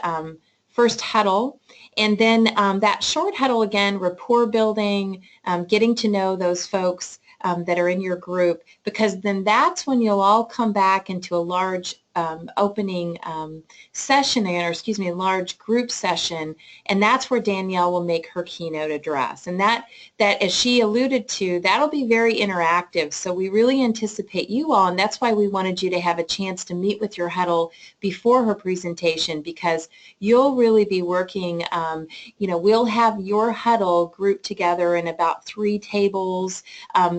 huddle. And then that short huddle, again, rapport building, getting to know those folks that are in your group, because then that's when you'll all come back into a large opening session, or excuse me, a large group session, and that's where Danielle will make her keynote address. And that as she alluded to, that'll be very interactive. So we really anticipate you all, and that's why we wanted you to have a chance to meet with your huddle before her presentation, because you'll really be working, we'll have your huddle grouped together in about 3 tables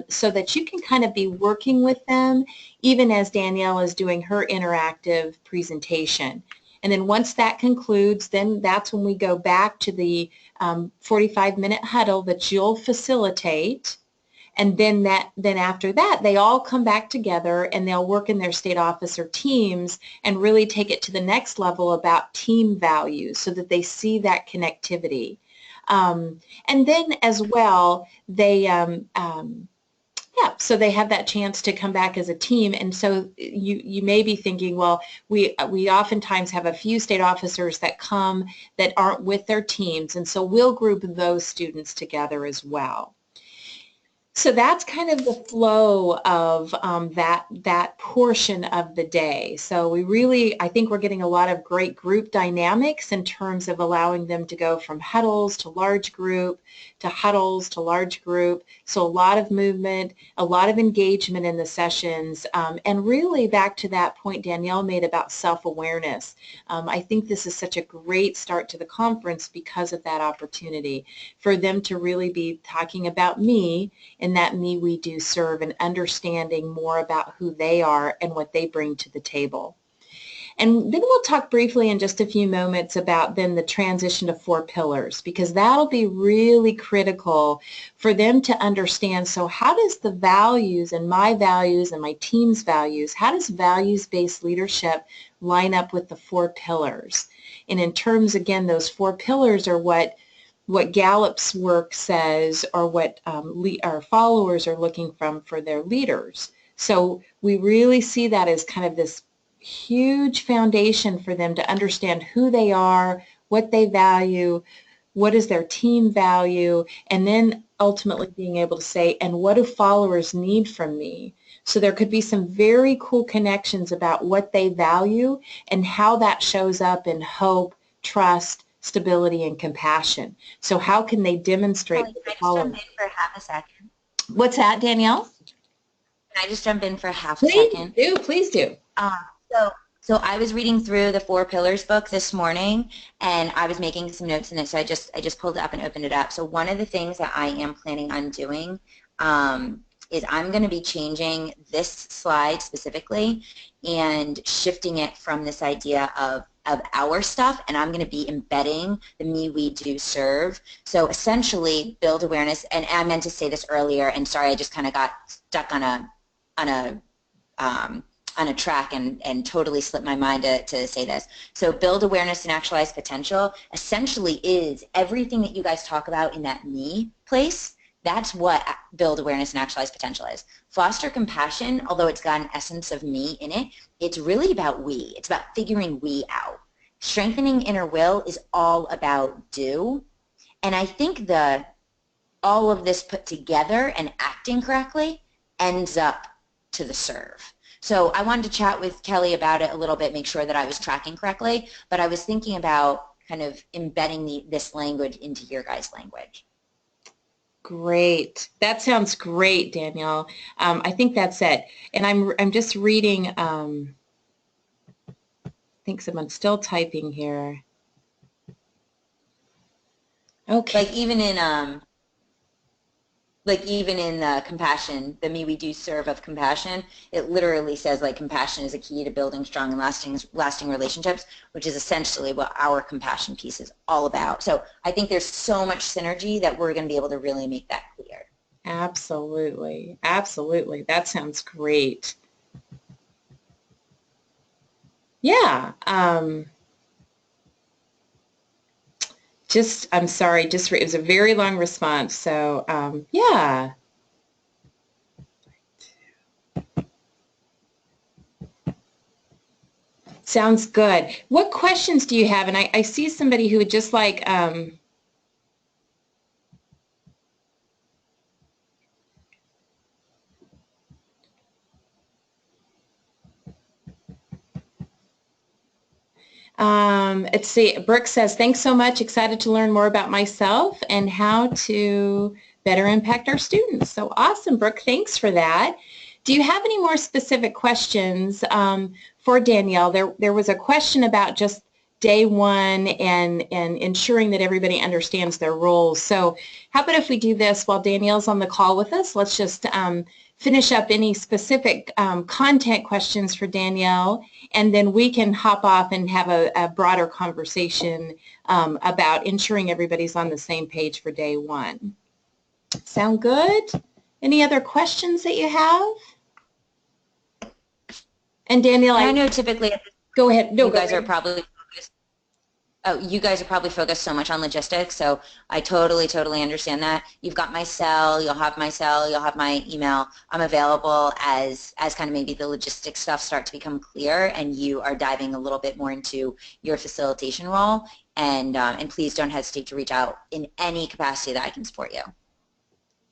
so that you can kind of be working with them even as Danielle is doing her interactive presentation. And then once that concludes, then that's when we go back to the 45-minute huddle that you'll facilitate. And then after that, they all come back together and they'll work in their state officer teams and really take it to the next level about team values so that they see that connectivity. And then as well, they so they have that chance to come back as a team. And so you may be thinking, well, we oftentimes have a few state officers that come that aren't with their teams, and so we'll group those students together as well. So that's kind of the flow of that portion of the day. So I think we're getting a lot of great group dynamics in terms of allowing them to go from huddles to large group, to huddles to large group. So a lot of movement, a lot of engagement in the sessions, and really back to that point Danielle made about self-awareness. I think this is such a great start to the conference because of that opportunity for them to really be talking about me, and that me we do serve, and understanding more about who they are and what they bring to the table. And then we'll talk briefly in just a few moments about then the transition to 4 pillars, because that'll be really critical for them to understand. So how does the values and my team's values, how does values-based leadership line up with the 4 pillars? And in terms, again, those 4 pillars are what Gallup's work says, or what our followers are looking for their leaders. So we really see that as kind of this huge foundation for them to understand who they are, what they value, what is their team value, and then ultimately being able to say, and what do followers need from me? So there could be some very cool connections about what they value and how that shows up in hope, trust, stability, and compassion. So how can they demonstrate Kelly, to can the I just jump followers? in for half a second? What's that, Danielle? Can I just jump in for half a Please second? do, please do. Um, so, so I was reading through the Four Pillars book this morning, and I was making some notes in it. So I just pulled it up and opened it up. So one of the things that I am planning on doing is I'm going to be changing this slide specifically and shifting it from this idea of our stuff, and I'm going to be embedding the me, we, do, serve. So essentially, build awareness. And I meant to say this earlier, and sorry, I just kind of got stuck on a track and totally slipped my mind to say this. So build awareness and actualize potential essentially is everything that you guys talk about in that me place. That's what build awareness and actualize potential is. Foster compassion, although it's got an essence of me in it, it's really about we. It's about figuring we out. Strengthening inner will is all about do. And I think all of this put together and acting correctly ends up to the serve. So I wanted to chat with Kelly about it a little bit, make sure that I was tracking correctly, but I was thinking about kind of embedding this language into your guys' language. Great. That sounds great, Danielle. I think that's it. And I'm just reading, I think someone's still typing here. Okay. Like even in compassion, the me, we, do, serve of compassion, it literally says like compassion is a key to building strong and lasting relationships, which is essentially what our compassion piece is all about. So I think there's so much synergy that we're going to be able to really make that clear. Absolutely. Absolutely. That sounds great. Yeah. I'm sorry, it was a very long response. So, yeah. Sounds good. What questions do you have? And I see somebody who would just like, let's see, Brooke says, thanks so much. Excited to learn more about myself and how to better impact our students. So awesome, Brooke. Thanks for that. Do you have any more specific questions for Danielle? There was a question about just day one and ensuring that everybody understands their roles. So how about if we do this while Danielle's on the call with us? Let's just finish up any specific content questions for Danielle, and then we can hop off and have a broader conversation about ensuring everybody's on the same page for day one. Sound good? Any other questions that you have? And Danielle, I know typically go ahead. No, you guys are probably you guys are probably focused so much on logistics, so I totally understand that. You've got my cell, you'll have my email. I'm available as kind of maybe the logistics stuff start to become clear and you are diving a little bit more into your facilitation role, and please don't hesitate to reach out in any capacity that I can support you.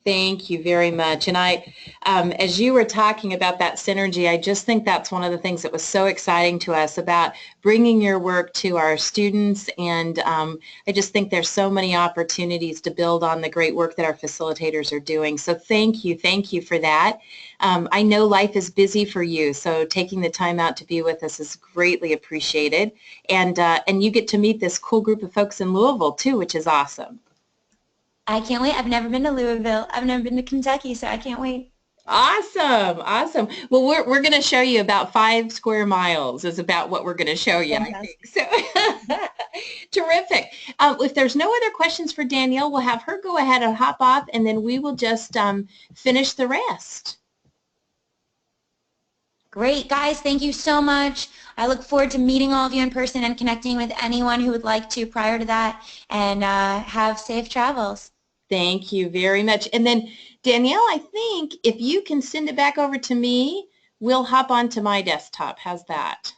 Thank you very much. And as you were talking about that synergy, I just think that's one of the things that was so exciting to us about bringing your work to our students. And I just think there's so many opportunities to build on the great work that our facilitators are doing. So thank you for that. I know life is busy for you, so taking the time out to be with us is greatly appreciated. And you get to meet this cool group of folks in Louisville too, which is awesome. I can't wait. I've never been to Louisville. I've never been to Kentucky, so I can't wait. Awesome. Well, we're going to show you about 5 square miles is about what we're going to show you, Fantastic. I think. So terrific. If there's no other questions for Danielle, we'll have her go ahead and hop off, and then we will just finish the rest. Great, guys. Thank you so much. I look forward to meeting all of you in person and connecting with anyone who would like to prior to that, and have safe travels. Thank you very much. And then, Danielle, I think if you can send it back over to me, we'll hop onto my desktop. How's that?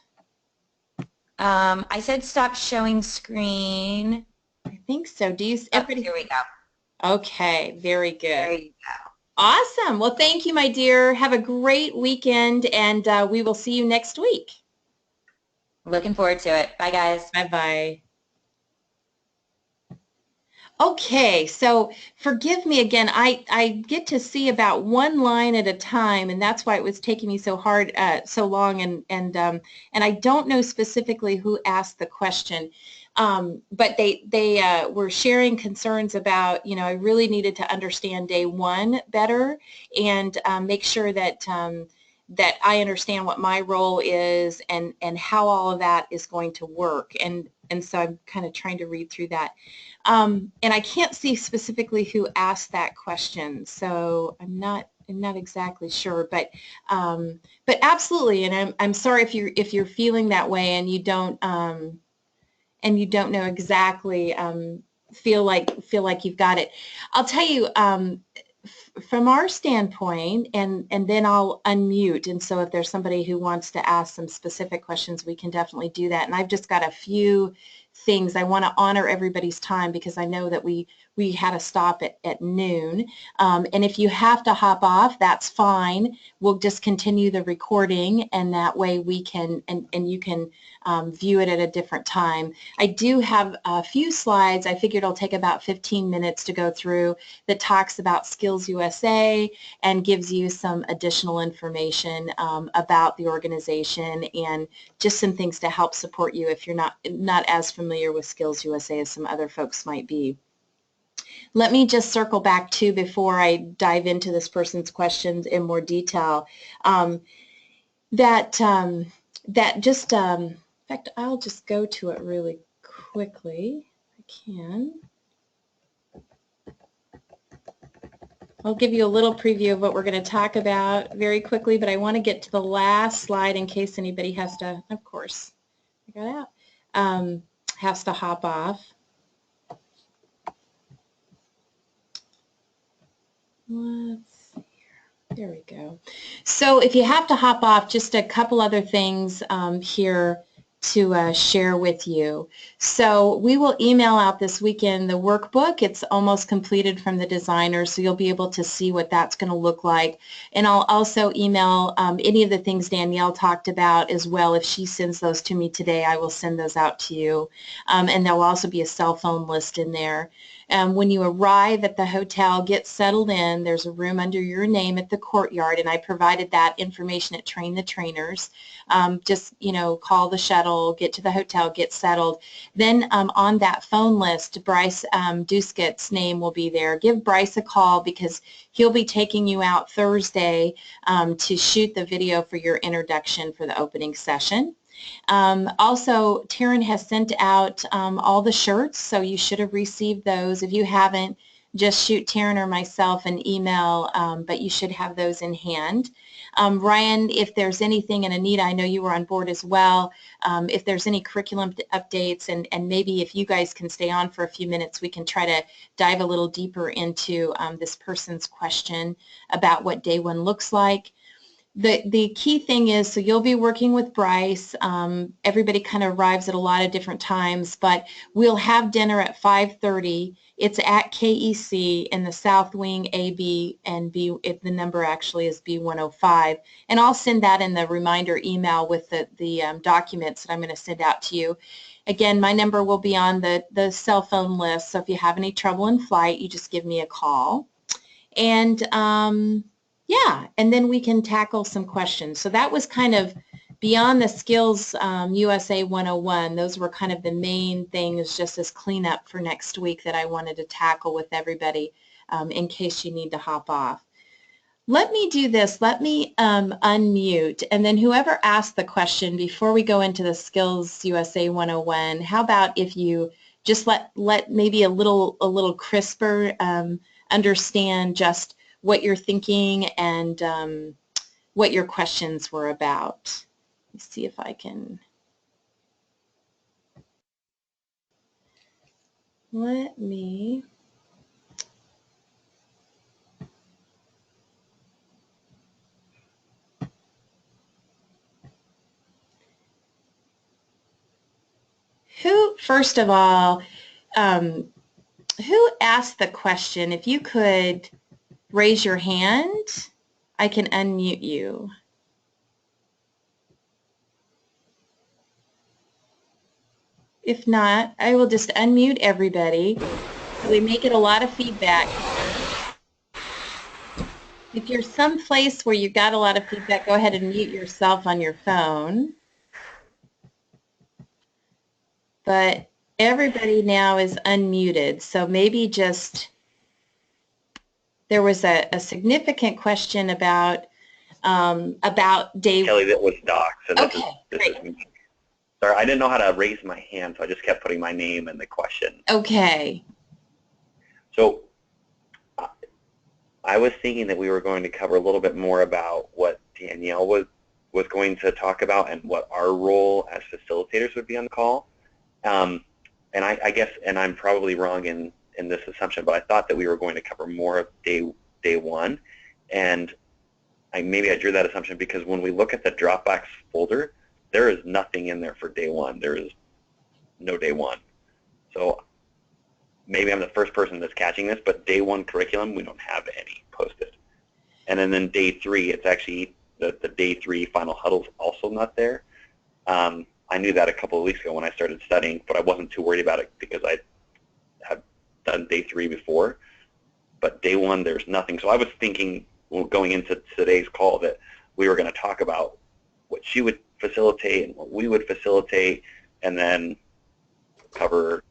I said stop showing screen. I think so. Do you, Oh, everybody? here we go. Okay, very There good. you go. Awesome. Well, thank you, my dear. Have a great weekend, and we will see you next week. Looking forward to it. Bye, guys. Bye-bye. Okay, so forgive me again. I get to see about one line at a time, and that's why it was taking me so hard, so long, and I don't know specifically who asked the question, but they were sharing concerns about, I really needed to understand day one better and make sure that that I understand what my role is and how all of that is going to work, and so I'm kind of trying to read through that. And I can't see specifically who asked that question, so I'm not exactly sure, but absolutely. And I'm sorry if you're feeling that way and you don't know exactly feel like you've got it. I'll tell you, from our standpoint, and then I'll unmute, and so if there's somebody who wants to ask some specific questions, we can definitely do that. And I've just got a few things. I want to honor everybody's time because I know that we had to stop at noon. And if you have to hop off, that's fine. We'll just continue the recording, and that way we can, and you can view it at a different time. I do have a few slides. I figured it'll take about 15 minutes to go through that talks about Skills USA and gives you some additional information about the organization and just some things to help support you if you're not as familiar with Skills USA as some other folks might be. Let me just circle back to, before I dive into this person's questions in more detail, that just, in fact, I'll just go to it really quickly if I can. I'll give you a little preview of what we're going to talk about very quickly, but I want to get to the last slide in case anybody has to, of course, I got out, has to hop off. Let's see here. There we go. So if you have to hop off, just a couple other things here to share with you. So we will email out this weekend the workbook. It's almost completed from the designer, so you'll be able to see what that's going to look like. And I'll also email any of the things Danielle talked about as well. If she sends those to me today, I will send those out to you. And there'll also be a cell phone list in there. When you arrive at the hotel, get settled in. There's a room under your name at the courtyard, and I provided that information at Train the Trainers. Just, call the shuttle, get to the hotel, get settled. Then on that phone list, Bryce Dusket's name will be there. Give Bryce a call because he'll be taking you out Thursday to shoot the video for your introduction for the opening session. Also, Taryn has sent out all the shirts, so you should have received those. If you haven't, just shoot Taryn or myself an email, but you should have those in hand. Ryan, if there's anything, and Anita, I know you were on board as well, if there's any curriculum updates, and maybe if you guys can stay on for a few minutes, we can try to dive a little deeper into this person's question about what day one looks like. The key thing is, so you'll be working with Bryce. Everybody kind of arrives at a lot of different times, but we'll have dinner at 5:30. It's at KEC in the South Wing AB and B. If the number actually is B105, and I'll send that in the reminder email with the documents that I'm going to send out to you. Again, my number will be on the cell phone list, so if you have any trouble in flight, you just give me a call. And yeah, and then we can tackle some questions. So that was kind of beyond the Skills USA 101. Those were kind of the main things just as cleanup for next week that I wanted to tackle with everybody in case you need to hop off. Let me do this. Let me unmute, and then whoever asked the question, before we go into the Skills USA 101, how about if you just let maybe a little crisper understand just what you're thinking and what your questions were about. Let me see if I can. Let me. first of all, who asked the question? If you could raise your hand, I can unmute you. If not, I will just unmute everybody. We may get a lot of feedback. If you're someplace where you got a lot of feedback, go ahead and mute yourself on your phone. But everybody now is unmuted, so maybe just, there was a significant question about day. Kelly, that was Doc. So this Okay, this great. is me. Sorry, I didn't know how to raise my hand, so I just kept putting my name in the question. Okay. So I was thinking that we were going to cover a little bit more about what Danielle was going to talk about and what our role as facilitators would be on the call. And I guess, and I'm probably wrong in this assumption, but I thought that we were going to cover more of day one. And maybe I drew that assumption because when we look at the Dropbox folder, there is nothing in there for day one. There is no day one. So maybe I'm the first person that's catching this, but day one curriculum, we don't have any posted. And then day three, it's actually the day three final huddle's also not there. I knew that a couple of weeks ago when I started studying, but I wasn't too worried about it because I had done day three before. But day one, there's nothing. So I was thinking, going into today's call, that we were going to talk about what she would facilitate and what we would facilitate, and then cover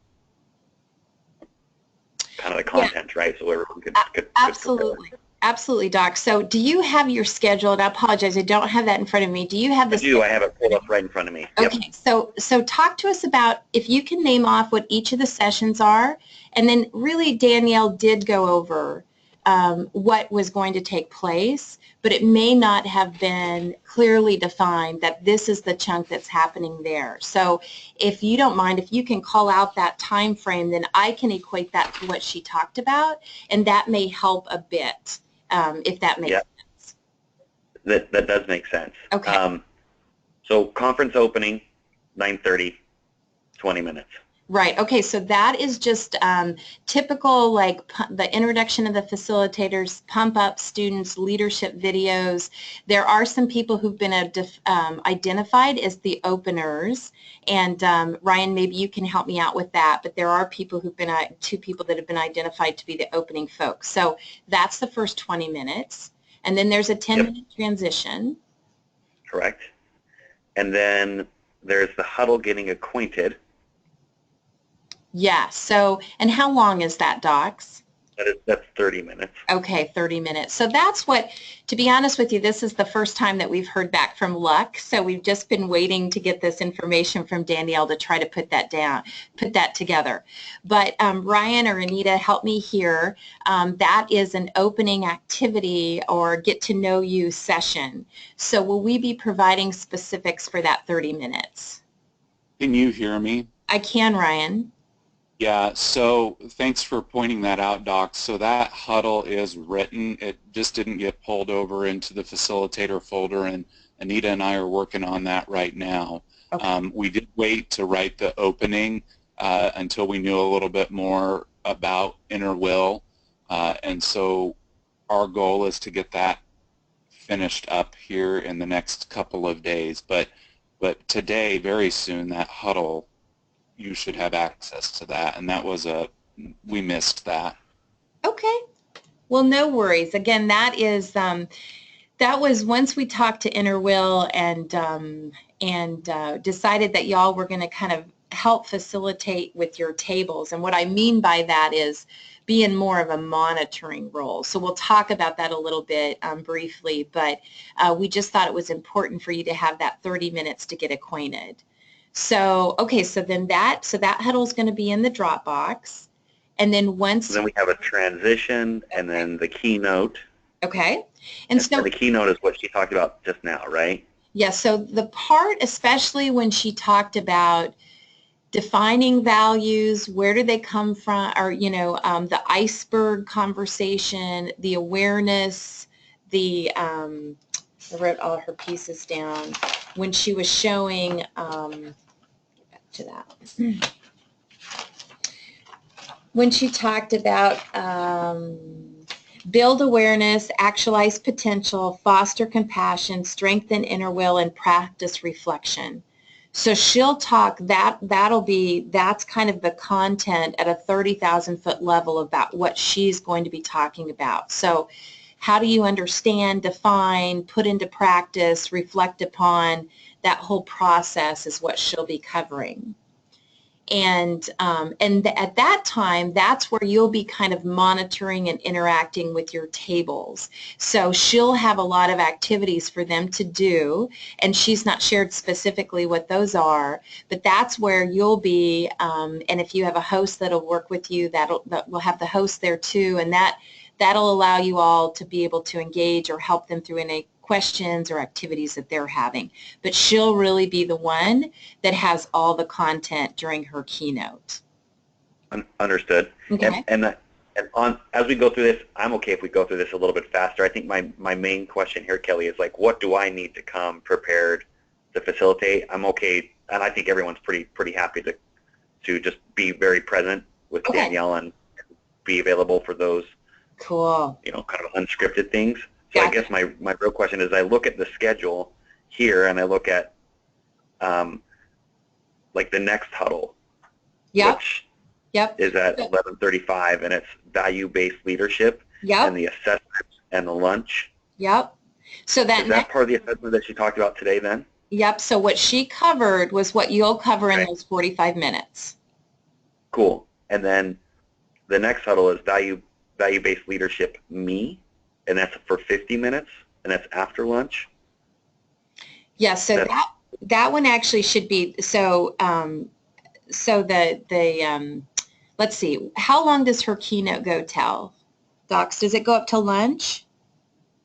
kind of the content, right? So everyone could Absolutely. Absolutely, Doc. So do you have your schedule? And I apologize, I don't have that in front of me. Do you have the I have it pulled up right in front of me. Okay, yep. So talk to us about, if you can name off what each of the sessions are, and then really Danielle did go over what was going to take place, but it may not have been clearly defined that this is the chunk that's happening there. So if you don't mind, if you can call out that time frame, then I can equate that to what she talked about, and that may help a bit, if that makes sense. That does make sense. Okay. So conference opening, 9:30, 20 minutes. Right. Okay. So that is just typical, like the introduction of the facilitators, pump up students, leadership videos. There are some people who've been identified as the openers, and Ryan, maybe you can help me out with that. But there are people who've been two people that have been identified to be the opening folks. So that's the first 20 minutes, and then there's a 10-minute transition. Correct. And then there's the huddle getting acquainted. Yeah. So, and how long is that, Docs? That's 30 minutes. Okay, 30 minutes. So that's what, to be honest with you, this is the first time that we've heard back from Luck. So we've just been waiting to get this information from Danielle to try to put that together. But Ryan or Anita, help me here. That is an opening activity or get to know you session. So will we be providing specifics for that 30 minutes? Can you hear me? I can, Ryan. Yeah, so thanks for pointing that out, Doc. So that huddle is written. It just didn't get pulled over into the facilitator folder, and Anita and I are working on that right now. Okay. We did wait to write the opening until we knew a little bit more about Inner Will, and so our goal is to get that finished up here in the next couple of days. But today, very soon, that huddle, you should have access to that, and that was we missed that. Okay, well, no worries. Again, that is that was once we talked to Inner Will and decided that y'all were going to kind of help facilitate with your tables, and what I mean by that is being more of a monitoring role. So we'll talk about that a little bit briefly, but we just thought it was important for you to have that 30 minutes to get acquainted. So, okay, so then that huddle is going to be in the Dropbox, and then once... Then we have a transition, and then the keynote. Okay. And so the keynote is what she talked about just now, right? Yeah, so the part, especially when she talked about defining values, where do they come from, or, you know, the iceberg conversation, the awareness, the... I wrote all her pieces down when she was showing, get back to that. when she talked about build awareness, actualize potential, foster compassion, strengthen inner will, and practice reflection. So she'll talk that's kind of the content at a 30,000 foot level about what she's going to be talking about. So how do you understand, define, put into practice, reflect upon, that whole process is what she'll be covering. And at that time, that's where you'll be kind of monitoring and interacting with your tables. So she'll have a lot of activities for them to do, and she's not shared specifically what those are, but that's where you'll be, and if you have a host that'll work with you, that will have the host there too, and that'll allow you all to be able to engage or help them through any questions or activities that they're having. But she'll really be the one that has all the content during her keynote. Understood. Okay. And as we go through this, I'm okay if we go through this a little bit faster. I think my main question here, Kelly, is like, what do I need to come prepared to facilitate? I'm okay, and I think everyone's pretty happy to just be very present with Okay. Danielle and be available for those, Cool. kind of unscripted things. So Gotcha. I guess my real question is, I look at the schedule here and I look at like the next huddle, Yep. which Yep. is at 11:35, and it's value-based leadership Yep. and the assessment and the lunch. Yep. So Is that that part of the assessment that she talked about today then? yep. So what she covered was what you'll cover in Okay. those 45 minutes. Cool. And then the next huddle is value-based leadership me, and that's for 50 minutes, and that's after lunch. Yeah. So That's- that one actually should be so. So let's see. How long does her keynote go till? Docs, does it go up till lunch?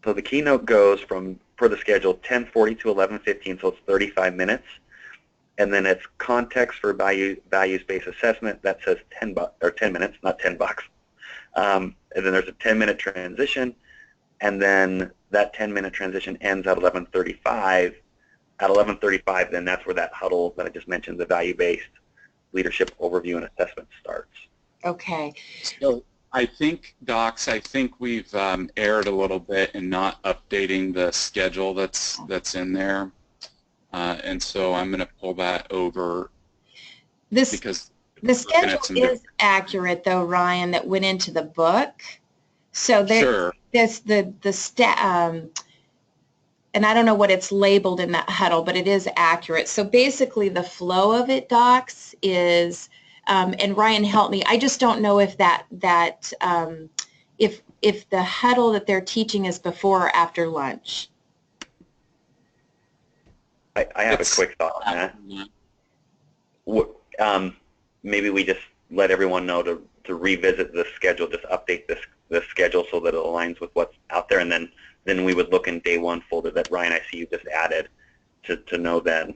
So the keynote goes from, per the schedule, 10:40 to 11:15, so it's 35 minutes. And then it's context for values-based assessment. That says 10 minutes, not $10. And then there's a 10-minute transition, and then that 10-minute transition ends at 11:35. At 11:35, then that's where that huddle that I just mentioned, the value-based leadership overview and assessment starts. Okay. So I think, Docs, we've erred a little bit in not updating the schedule that's in there. And so I'm going to pull that over because The schedule is accurate, though, Ryan, that went into the book. So there's and I don't know what it's labeled in that huddle, but it is accurate. So basically the flow of it, Docs, is, and Ryan helped me, I just don't know if if the huddle that they're teaching is before or after lunch. I have a quick thought on that. Maybe we just let everyone know to revisit the schedule, just update the schedule so that it aligns with what's out there, and then we would look in day one folder that Ryan, I see you just added to know then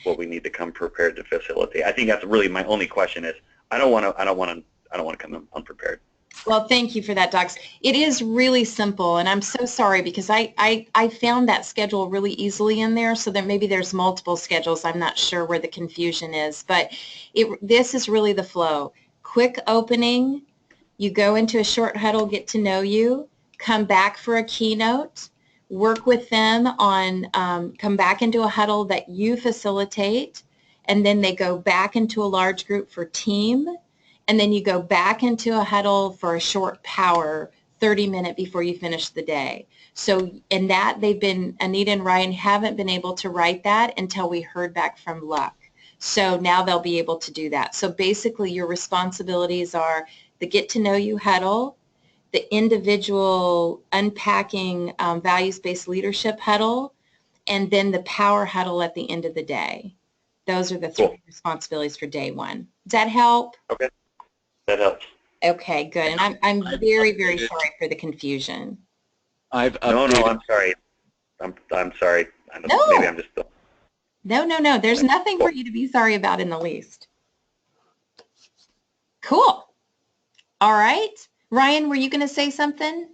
what we need to come prepared to facilitate. I think that's really my only question is I don't want to come in unprepared. Well, thank you for that, Docs. It is really simple, and I'm so sorry because I found that schedule really easily in there, so that maybe there's multiple schedules. I'm not sure where the confusion is, but this is really the flow. Quick opening, you go into a short huddle, get to know you, come back for a keynote, work with them on, come back into a huddle that you facilitate, and then they go back into a large group for team, and then you go back into a huddle for a short power 30-minute before you finish the day. So in that, Anita and Ryan haven't been able to write that until we heard back from Luck. So now they'll be able to do that. So basically your responsibilities are the get to know you huddle, the individual unpacking values-based leadership huddle, and then the power huddle at the end of the day. Those are the three responsibilities for day one. Does that help? Okay, that helps. Okay, good. And I'm very, very sorry for the confusion. I've updated. No, I'm sorry. I'm sorry. No. Maybe I'm just. No. There's nothing for you to be sorry about in the least. Cool. All right. Ryan, were you going to say something?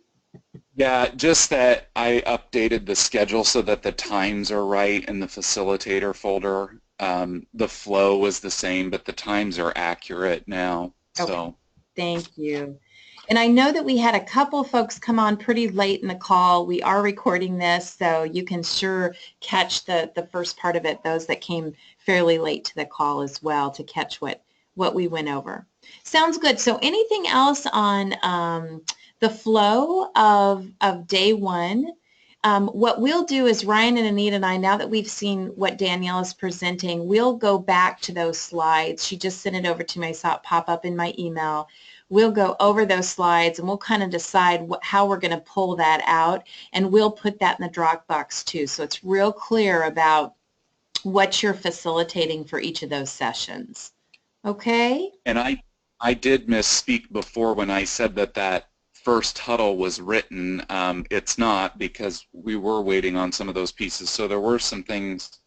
Yeah, just that I updated the schedule so that the times are right in the facilitator folder. The flow was the same, but the times are accurate now. Okay. So Thank you. And I know that we had a couple folks come on pretty late in the call. We are recording this, so you can sure catch the first part of it, those that came fairly late to the call as well, to catch what we went over. Sounds good. So anything else on the flow of day one? What we'll do is Ryan and Anita and I, now that we've seen what Danielle is presenting, we'll go back to those slides. She just sent it over to me. I saw it pop up in my email. We'll go over those slides and we'll kind of decide how we're going to pull that out, and we'll put that in the Dropbox too. So it's real clear about what you're facilitating for each of those sessions. Okay? and I did misspeak before when I said that first huddle was written. It's not, because we were waiting on some of those pieces. So there were some things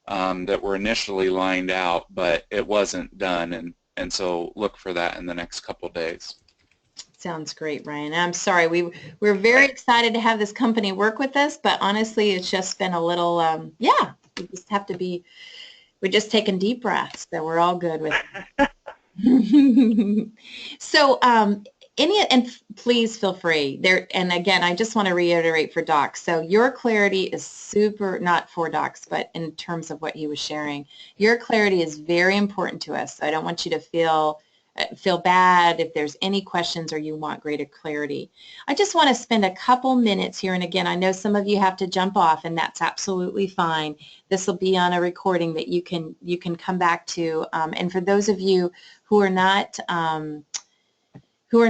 that were initially lined out, but it wasn't done, and so look for that in the next couple days. Sounds great, Ryan. I'm sorry. We're very excited to have this company work with us, but honestly, it's just been a little, yeah, we just have to be, we're just taking deep breaths, so we're all good with it. So, and please feel free there. And again, I just want to reiterate for Doc. So your clarity is super, not for Docs, but in terms of what he was sharing, your clarity is very important to us. So I don't want you to feel bad if there's any questions or you want greater clarity. I just want to spend a couple minutes here. And again, I know some of you have to jump off, and that's absolutely fine. This will be on a recording that you can come back to. And for those of you who are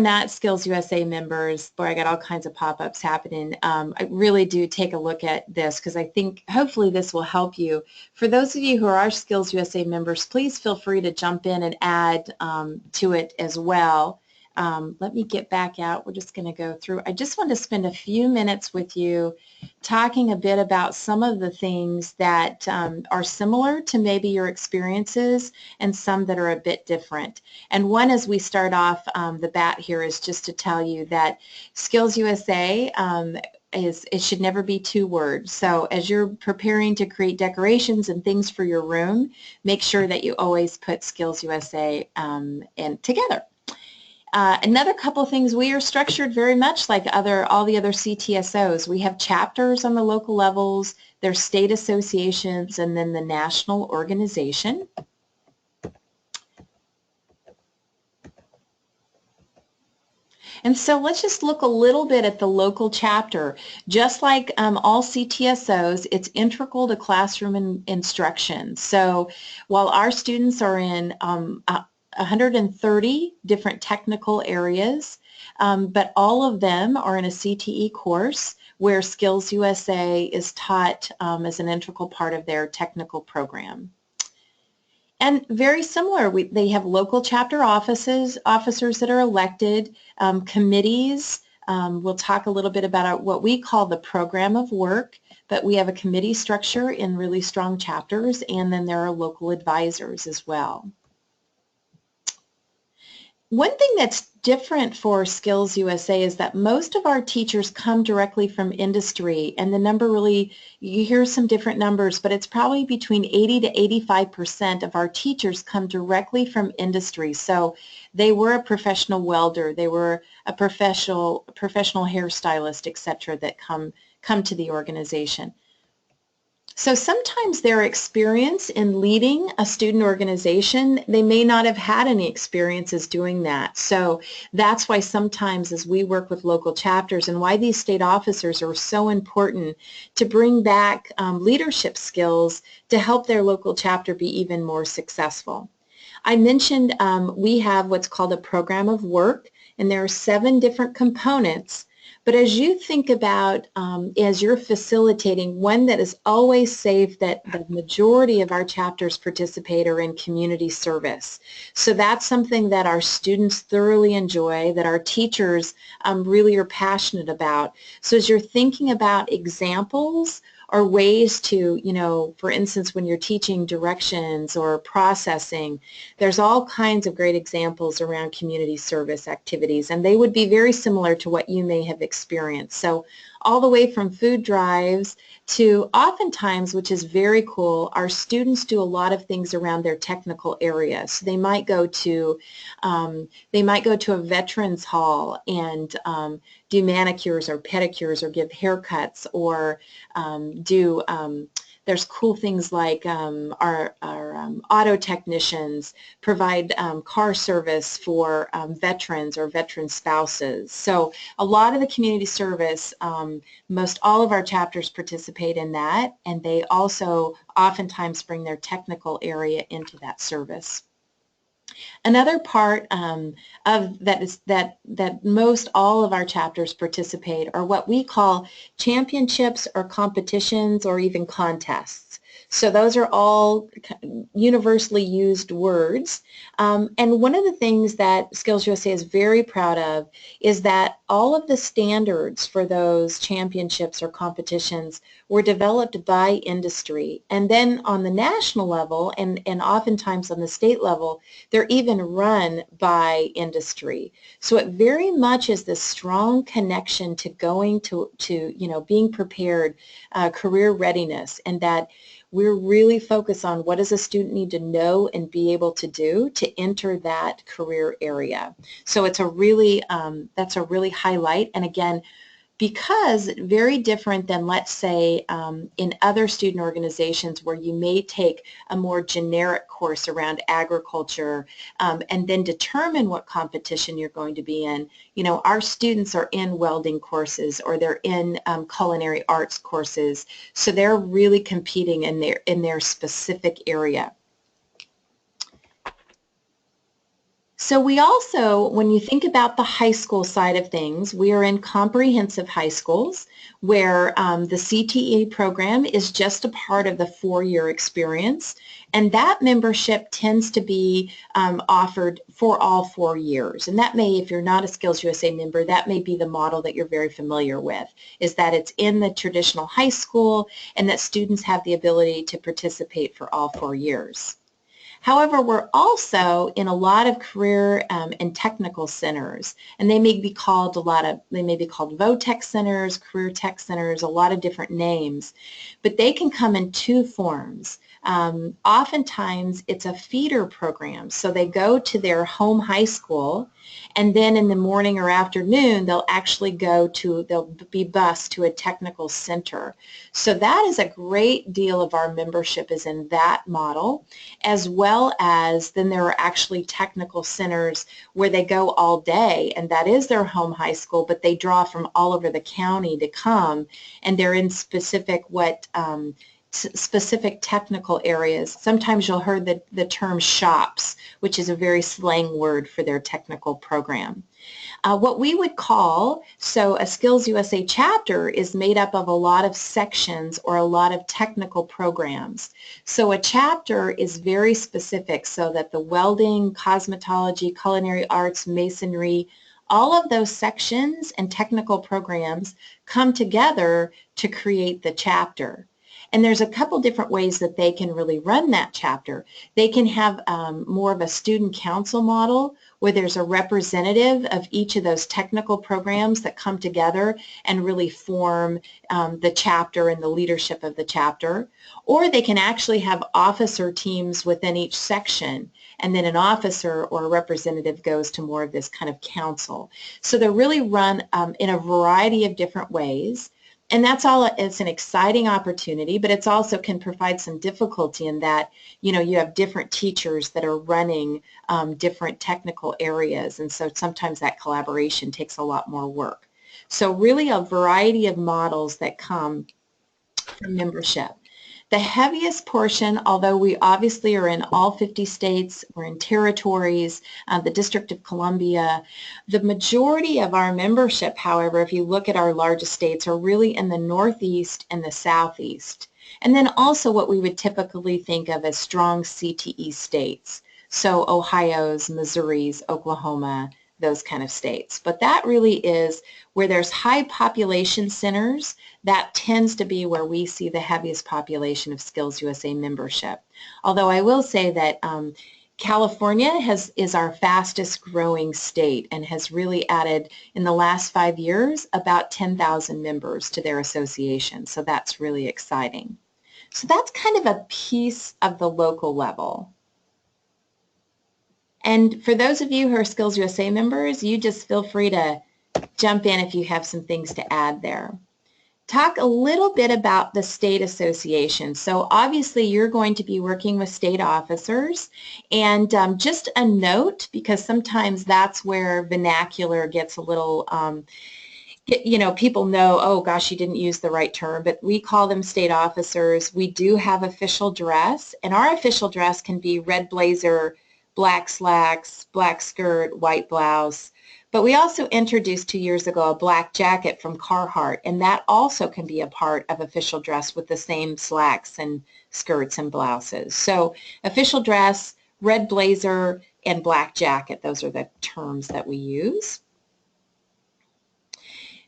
not Skills USA members, boy, I got all kinds of pop-ups happening. I really do take a look at this, because I think hopefully this will help you. For those of you who are Skills USA members, please feel free to jump in and add to it as well. Let me get back out. We're just going to go through. I just want to spend a few minutes with you talking a bit about some of the things that are similar to maybe your experiences, and some that are a bit different. And one, as we start off the bat here, is just to tell you that Skills USA it should never be two words. So as you're preparing to create decorations and things for your room, make sure that you always put Skills USA in together. Another couple of things, we are structured very much like all the other CTSOs. We have chapters on the local levels, there's state associations, and then the national organization. And so let's just look a little bit at the local chapter. Just like all CTSOs, it's integral to classroom instruction. So while our students are in 130 different technical areas, but all of them are in a CTE course where Skills USA is taught as an integral part of their technical program. And very similar, they have local chapter officers that are elected, committees. We'll talk a little bit about what we call the program of work, but we have a committee structure in really strong chapters, and then there are local advisors as well. One thing that's different for Skills USA is that most of our teachers come directly from industry, and the number really, you hear some different numbers, but it's probably between 80 to 85% of our teachers come directly from industry. So they were a professional welder, they were a professional hairstylist, etc., that come to the organization. So sometimes their experience in leading a student organization, they may not have had any experiences doing that. So that's why sometimes as we work with local chapters, and why these state officers are so important to bring back leadership skills to help their local chapter be even more successful. I mentioned we have what's called a program of work, and there are 7 different components. But as you think about, as you're facilitating, one that is always safe, that the majority of our chapters participate are in community service. So that's something that our students thoroughly enjoy, that our teachers really are passionate about. So as you're thinking about examples or ways to, for instance, when you're teaching directions or processing, there's all kinds of great examples around community service activities, and they would be very similar to what you may have experienced. So all the way from food drives to oftentimes, which is very cool, our students do a lot of things around their technical area. So they might go to a veterans hall and do manicures or pedicures or give haircuts or there's cool things like our auto technicians provide car service for veterans or veteran spouses. So a lot of the community service, most all of our chapters participate in that, and they also oftentimes bring their technical area into that service. Another part of that is that most all of our chapters participate are what we call championships or competitions or even contests. So those are all universally used words. And one of the things that Skills USA is very proud of is that all of the standards for those championships or competitions were developed by industry. And then on the national level and oftentimes on the state level, they're even run by industry. So it very much is this strong connection to going to being prepared, career readiness, and that we're really focused on what does a student need to know and be able to do to enter that career area. So it's a really, that's a really highlight. And again, because very different than, let's say, in other student organizations where you may take a more generic course around agriculture and then determine what competition you're going to be in. Our students are in welding courses or they're in culinary arts courses, so they're really competing in their specific area. So we also, when you think about the high school side of things, we are in comprehensive high schools where the CTE program is just a part of the 4-year experience, and that membership tends to be offered for all 4 years. And that may, if you're not a Skills USA member, that may be the model that you're very familiar with, is that it's in the traditional high school and that students have the ability to participate for all 4 years. However, we're also in a lot of career and technical centers, and they may be called VOTEC centers, career tech centers, a lot of different names, but they can come in 2 forms. Oftentimes it's a feeder program, so they go to their home high school, and then in the morning or afternoon they'll be bused to a technical center. So that is a great deal of our membership is in that model, as well as then there are actually technical centers where they go all day, and that is their home high school, but they draw from all over the county to come, and they're in specific specific technical areas. Sometimes you'll hear the term shops, which is a very slang word for their technical program. What we would call, so a Skills USA chapter is made up of a lot of sections or a lot of technical programs. So a chapter is very specific, so that the welding, cosmetology, culinary arts, masonry, all of those sections and technical programs come together to create the chapter. And there's a couple different ways that they can really run that chapter. They can have more of a student council model where there's a representative of each of those technical programs that come together and really form the chapter and the leadership of the chapter. Or they can actually have officer teams within each section, and then an officer or a representative goes to more of this kind of council. So they're really run in a variety of different ways. And that's all, it's an exciting opportunity, but it's also can provide some difficulty in that, you have different teachers that are running different technical areas, and so sometimes that collaboration takes a lot more work. So really a variety of models that come from membership. The heaviest portion, although we obviously are in all 50 states, we're in territories, the District of Columbia, the majority of our membership, however, if you look at our largest states, are really in the Northeast and the Southeast. And then also what we would typically think of as strong CTE states. So Ohio's, Missouri's, Oklahoma, those kind of states. But that really is where there's high population centers. That tends to be where we see the heaviest population of Skills USA membership. Although I will say that California is our fastest growing state and has really added in the last 5 years about 10,000 members to their association. So that's really exciting. So that's kind of a piece of the local level. And for those of you who are Skills USA members, you just feel free to jump in if you have some things to add there. Talk a little bit about the state association. So obviously you're going to be working with state officers, and just a note, because sometimes that's where vernacular gets a little, people know, oh gosh, you didn't use the right term, but we call them state officers. We do have official dress, and our official dress can be red blazer, black slacks, black skirt, white blouse. But we also introduced 2 years ago a black jacket from Carhartt, and that also can be a part of official dress with the same slacks and skirts and blouses. So official dress, red blazer, and black jacket, those are the terms that we use.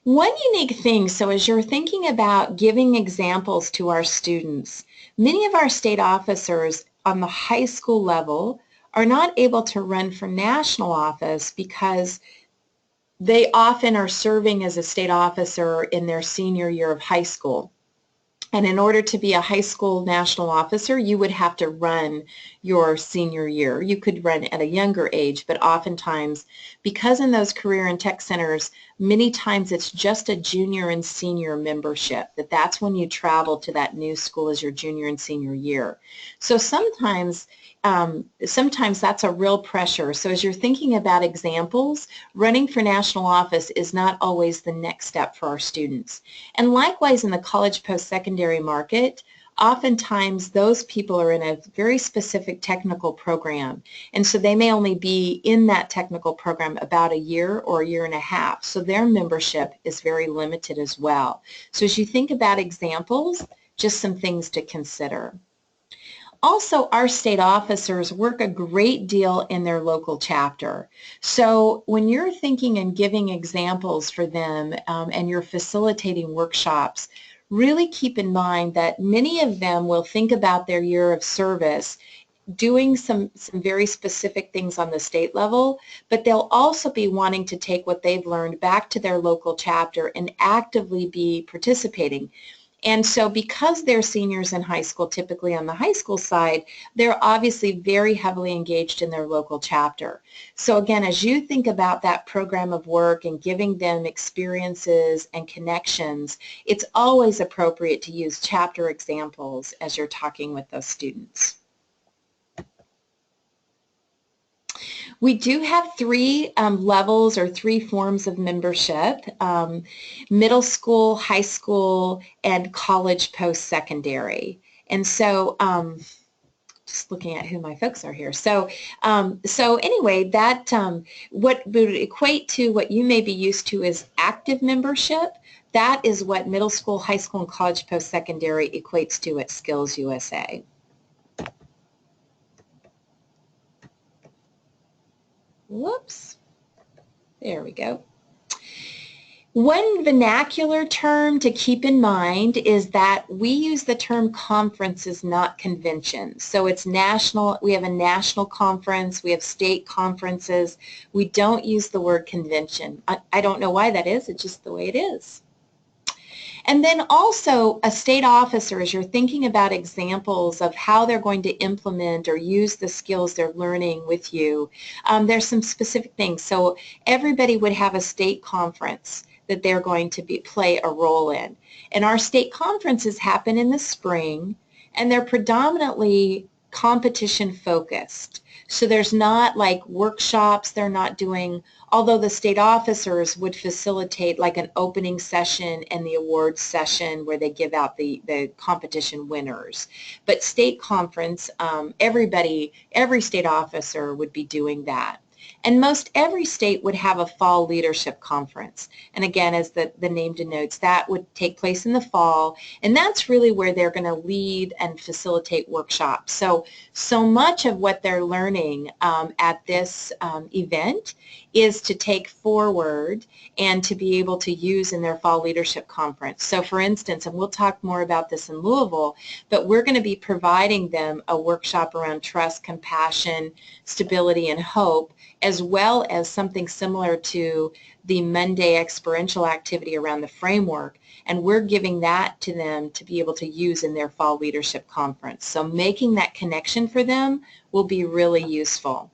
One unique thing, so as you're thinking about giving examples to our students, many of our state officers on the high school level are not able to run for national office because they often are serving as a state officer in their senior year of high school. And in order to be a high school national officer, you would have to run your senior year. You could run at a younger age, but oftentimes, because in those career and tech centers, many times it's just a junior and senior membership, that's when you travel to that new school as your junior and senior year. So sometimes that's a real pressure. So as you're thinking about examples, running for national office is not always the next step for our students. And likewise in the college post-secondary market, oftentimes those people are in a very specific technical program. And so they may only be in that technical program about a year or a year and a half. So their membership is very limited as well. So as you think about examples, just some things to consider. Also, our state officers work a great deal in their local chapter. So when you're thinking and giving examples for them and you're facilitating workshops, really keep in mind that many of them will think about their year of service doing some very specific things on the state level, but they'll also be wanting to take what they've learned back to their local chapter and actively be participating. And so because they're seniors in high school, typically on the high school side, they're obviously very heavily engaged in their local chapter. So again, as you think about that program of work and giving them experiences and connections, it's always appropriate to use chapter examples as you're talking with those students. We do have 3 levels or 3 forms of membership, middle school, high school, and college post-secondary. And so just looking at who my folks are here. So anyway, that what would equate to what you may be used to as active membership, that is what middle school, high school, and college post-secondary equates to at Skills USA. Whoops. There we go. One vernacular term to keep in mind is that we use the term conferences, not conventions. So it's national, we have a national conference, we have state conferences. We don't use the word convention. I don't know why that is, it's just the way it is. And then also a state officer, as you're thinking about examples of how they're going to implement or use the skills they're learning with you, there's some specific things. So everybody would have a state conference that they're going to play a role in. And our state conferences happen in the spring, and they're predominantly competition focused. So there's not like workshops they're not doing, although the state officers would facilitate like an opening session and the awards session where they give out the competition winners. But state conference, every state officer would be doing that. And most every state would have a fall leadership conference. And again, as the name denotes, that would take place in the fall, and that's really where they're going to lead and facilitate workshops. So much of what they're learning at this event is to take forward and to be able to use in their fall leadership conference. So for instance, and we'll talk more about this in Louisville, but we're going to be providing them a workshop around trust, compassion, stability, and hope, as well as something similar to the Monday experiential activity around the framework, and we're giving that to them to be able to use in their fall leadership conference. So making that connection for them will be really useful.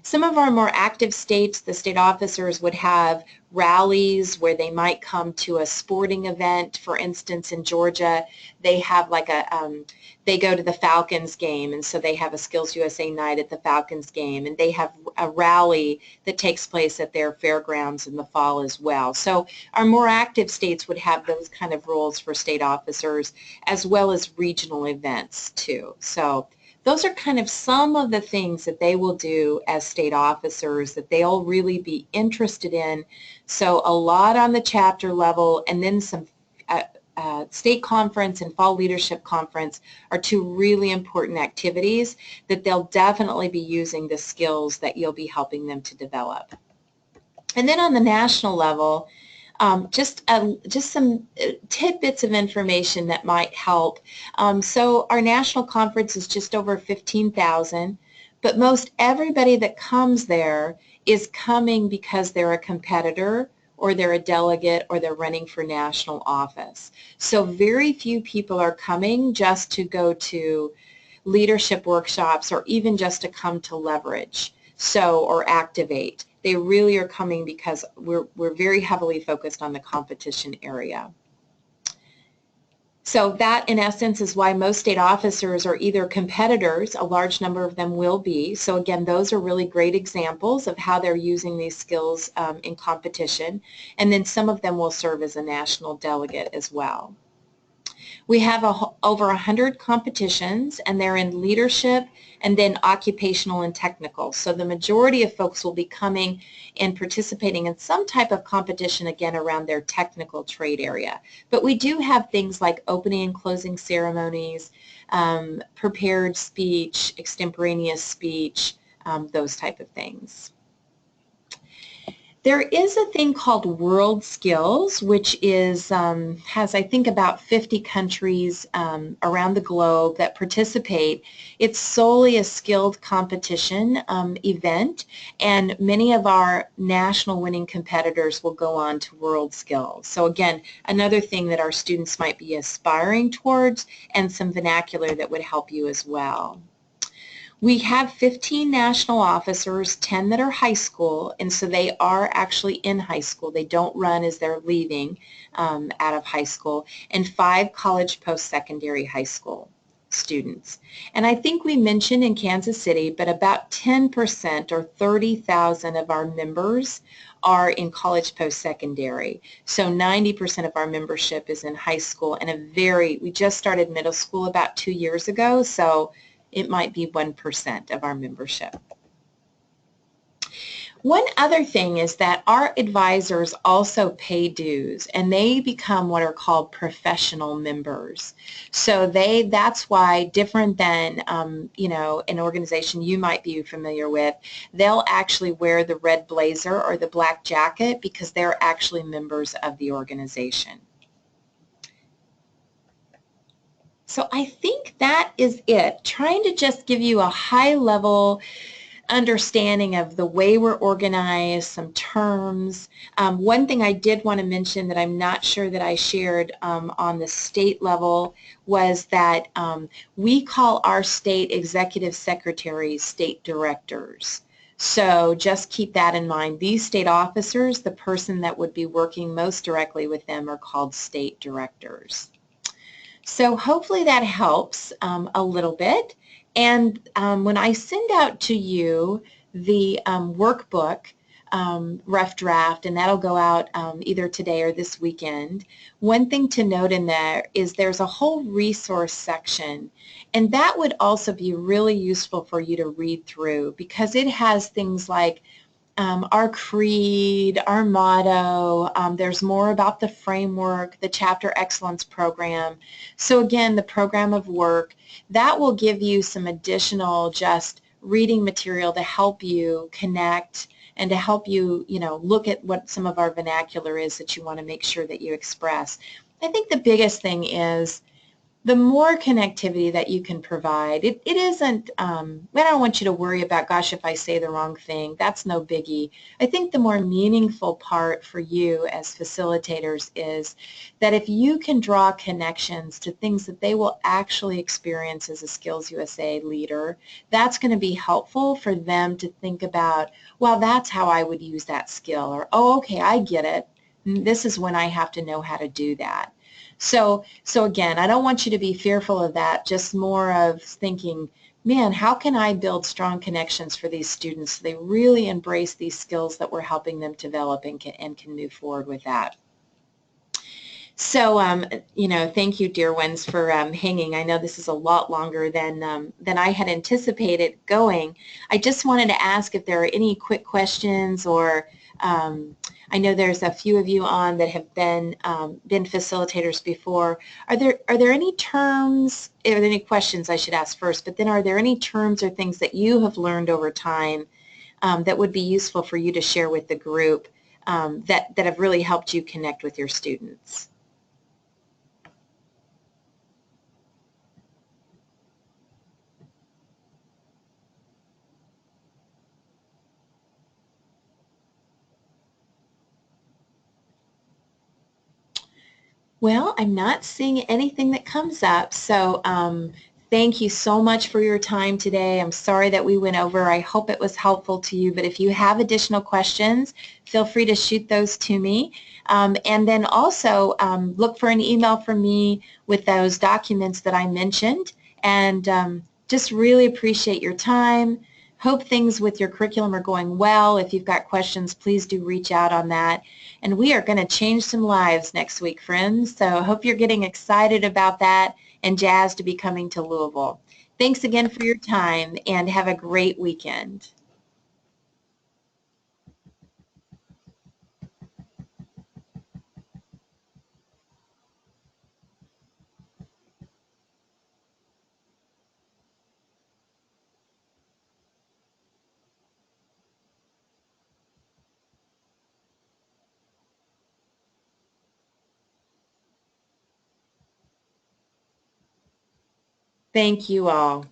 Some of our more active states, the state officers would have rallies where they might come to a sporting event. For instance, in Georgia, they have like they go to the Falcons game, and so they have a Skills USA night at the Falcons game, and they have a rally that takes place at their fairgrounds in the fall as well. So our more active states would have those kind of roles for state officers, as well as regional events too. So those are kind of some of the things that they will do as state officers that they'll really be interested in. So a lot on the chapter level, and then some state conference and fall leadership conference are two really important activities that they'll definitely be using the skills that you'll be helping them to develop. And then on the national level, just some tidbits of information that might help. So our national conference is just over 15,000, but most everybody that comes there is coming because they're a competitor, or they're a delegate, or they're running for national office. So very few people are coming just to go to leadership workshops or even just to come to leverage or activate. They really are coming because we're very heavily focused on the competition area. So that, in essence, is why most state officers are either competitors, a large number of them will be. So again, those are really great examples of how they're using these skills in competition. And then some of them will serve as a national delegate as well. We have over 100 competitions, and they're in leadership and then occupational and technical. So the majority of folks will be coming and participating in some type of competition, again, around their technical trade area. But we do have things like opening and closing ceremonies, prepared speech, extemporaneous speech, those type of things. There is a thing called World Skills, which is has, I think, about 50 countries around the globe that participate. It's solely a skilled competition event, and many of our national winning competitors will go on to World Skills. So again, another thing that our students might be aspiring towards, and some vernacular that would help you as well. We have 15 national officers, 10 that are high school, and so they are actually in high school. They don't run as they're leaving out of high school, and 5 college post-secondary high school students. And I think we mentioned in Kansas City, but about 10% or 30,000 of our members are in college post-secondary. So 90% of our membership is in high school, and we just started middle school about 2 years ago, so it might be 1% of our membership. One other thing is that our advisors also pay dues, and they become what are called professional members. So that's why, different than you know, an organization you might be familiar with, they'll actually wear the red blazer or the black jacket because they're actually members of the organization. So I think that is it. Trying to just give you a high-level understanding of the way we're organized, some terms. One thing I did want to mention that I'm not sure that I shared on the state level was that we call our state executive secretaries state directors. So just keep that in mind. These state officers, the person that would be working most directly with them, are called state directors. So hopefully that helps a little bit. And when I send out to you the workbook, rough draft, and that'll go out either today or this weekend, one thing to note in there is there's a whole resource section, and that would also be really useful for you to read through because it has things like our creed, our motto. There's more about the framework, the Chapter Excellence program. So again, the program of work, that will give you some additional just reading material to help you connect and to help you, look at what some of our vernacular is that you want to make sure that you express. I think the biggest thing is the more connectivity that you can provide, it isn't, I don't want you to worry about, gosh, if I say the wrong thing, that's no biggie. I think the more meaningful part for you as facilitators is that if you can draw connections to things that they will actually experience as a Skills USA leader, that's going to be helpful for them to think about, well, that's how I would use that skill, or, oh, okay, I get it. This is when I have to know how to do that. So again, I don't want you to be fearful of that, just more of thinking, man, how can I build strong connections for these students so they really embrace these skills that we're helping them develop and can move forward with that. So, thank you, dear ones, for hanging. I know this is a lot longer than I had anticipated going. I just wanted to ask if there are any quick questions, or I know there's a few of you on that have been facilitators before. Are there any terms, are there any questions I should ask first, but then are there any terms or things that you have learned over time that would be useful for you to share with the group that have really helped you connect with your students? Well, I'm not seeing anything that comes up, so thank you so much for your time today. I'm sorry that we went over. I hope it was helpful to you, but if you have additional questions, feel free to shoot those to me. And then also look for an email from me with those documents that I mentioned, and just really appreciate your time. Hope things with your curriculum are going well. If you've got questions, please do reach out on that. And we are going to change some lives next week, friends. So I hope you're getting excited about that and jazzed to be coming to Louisville. Thanks again for your time, and have a great weekend. Thank you all.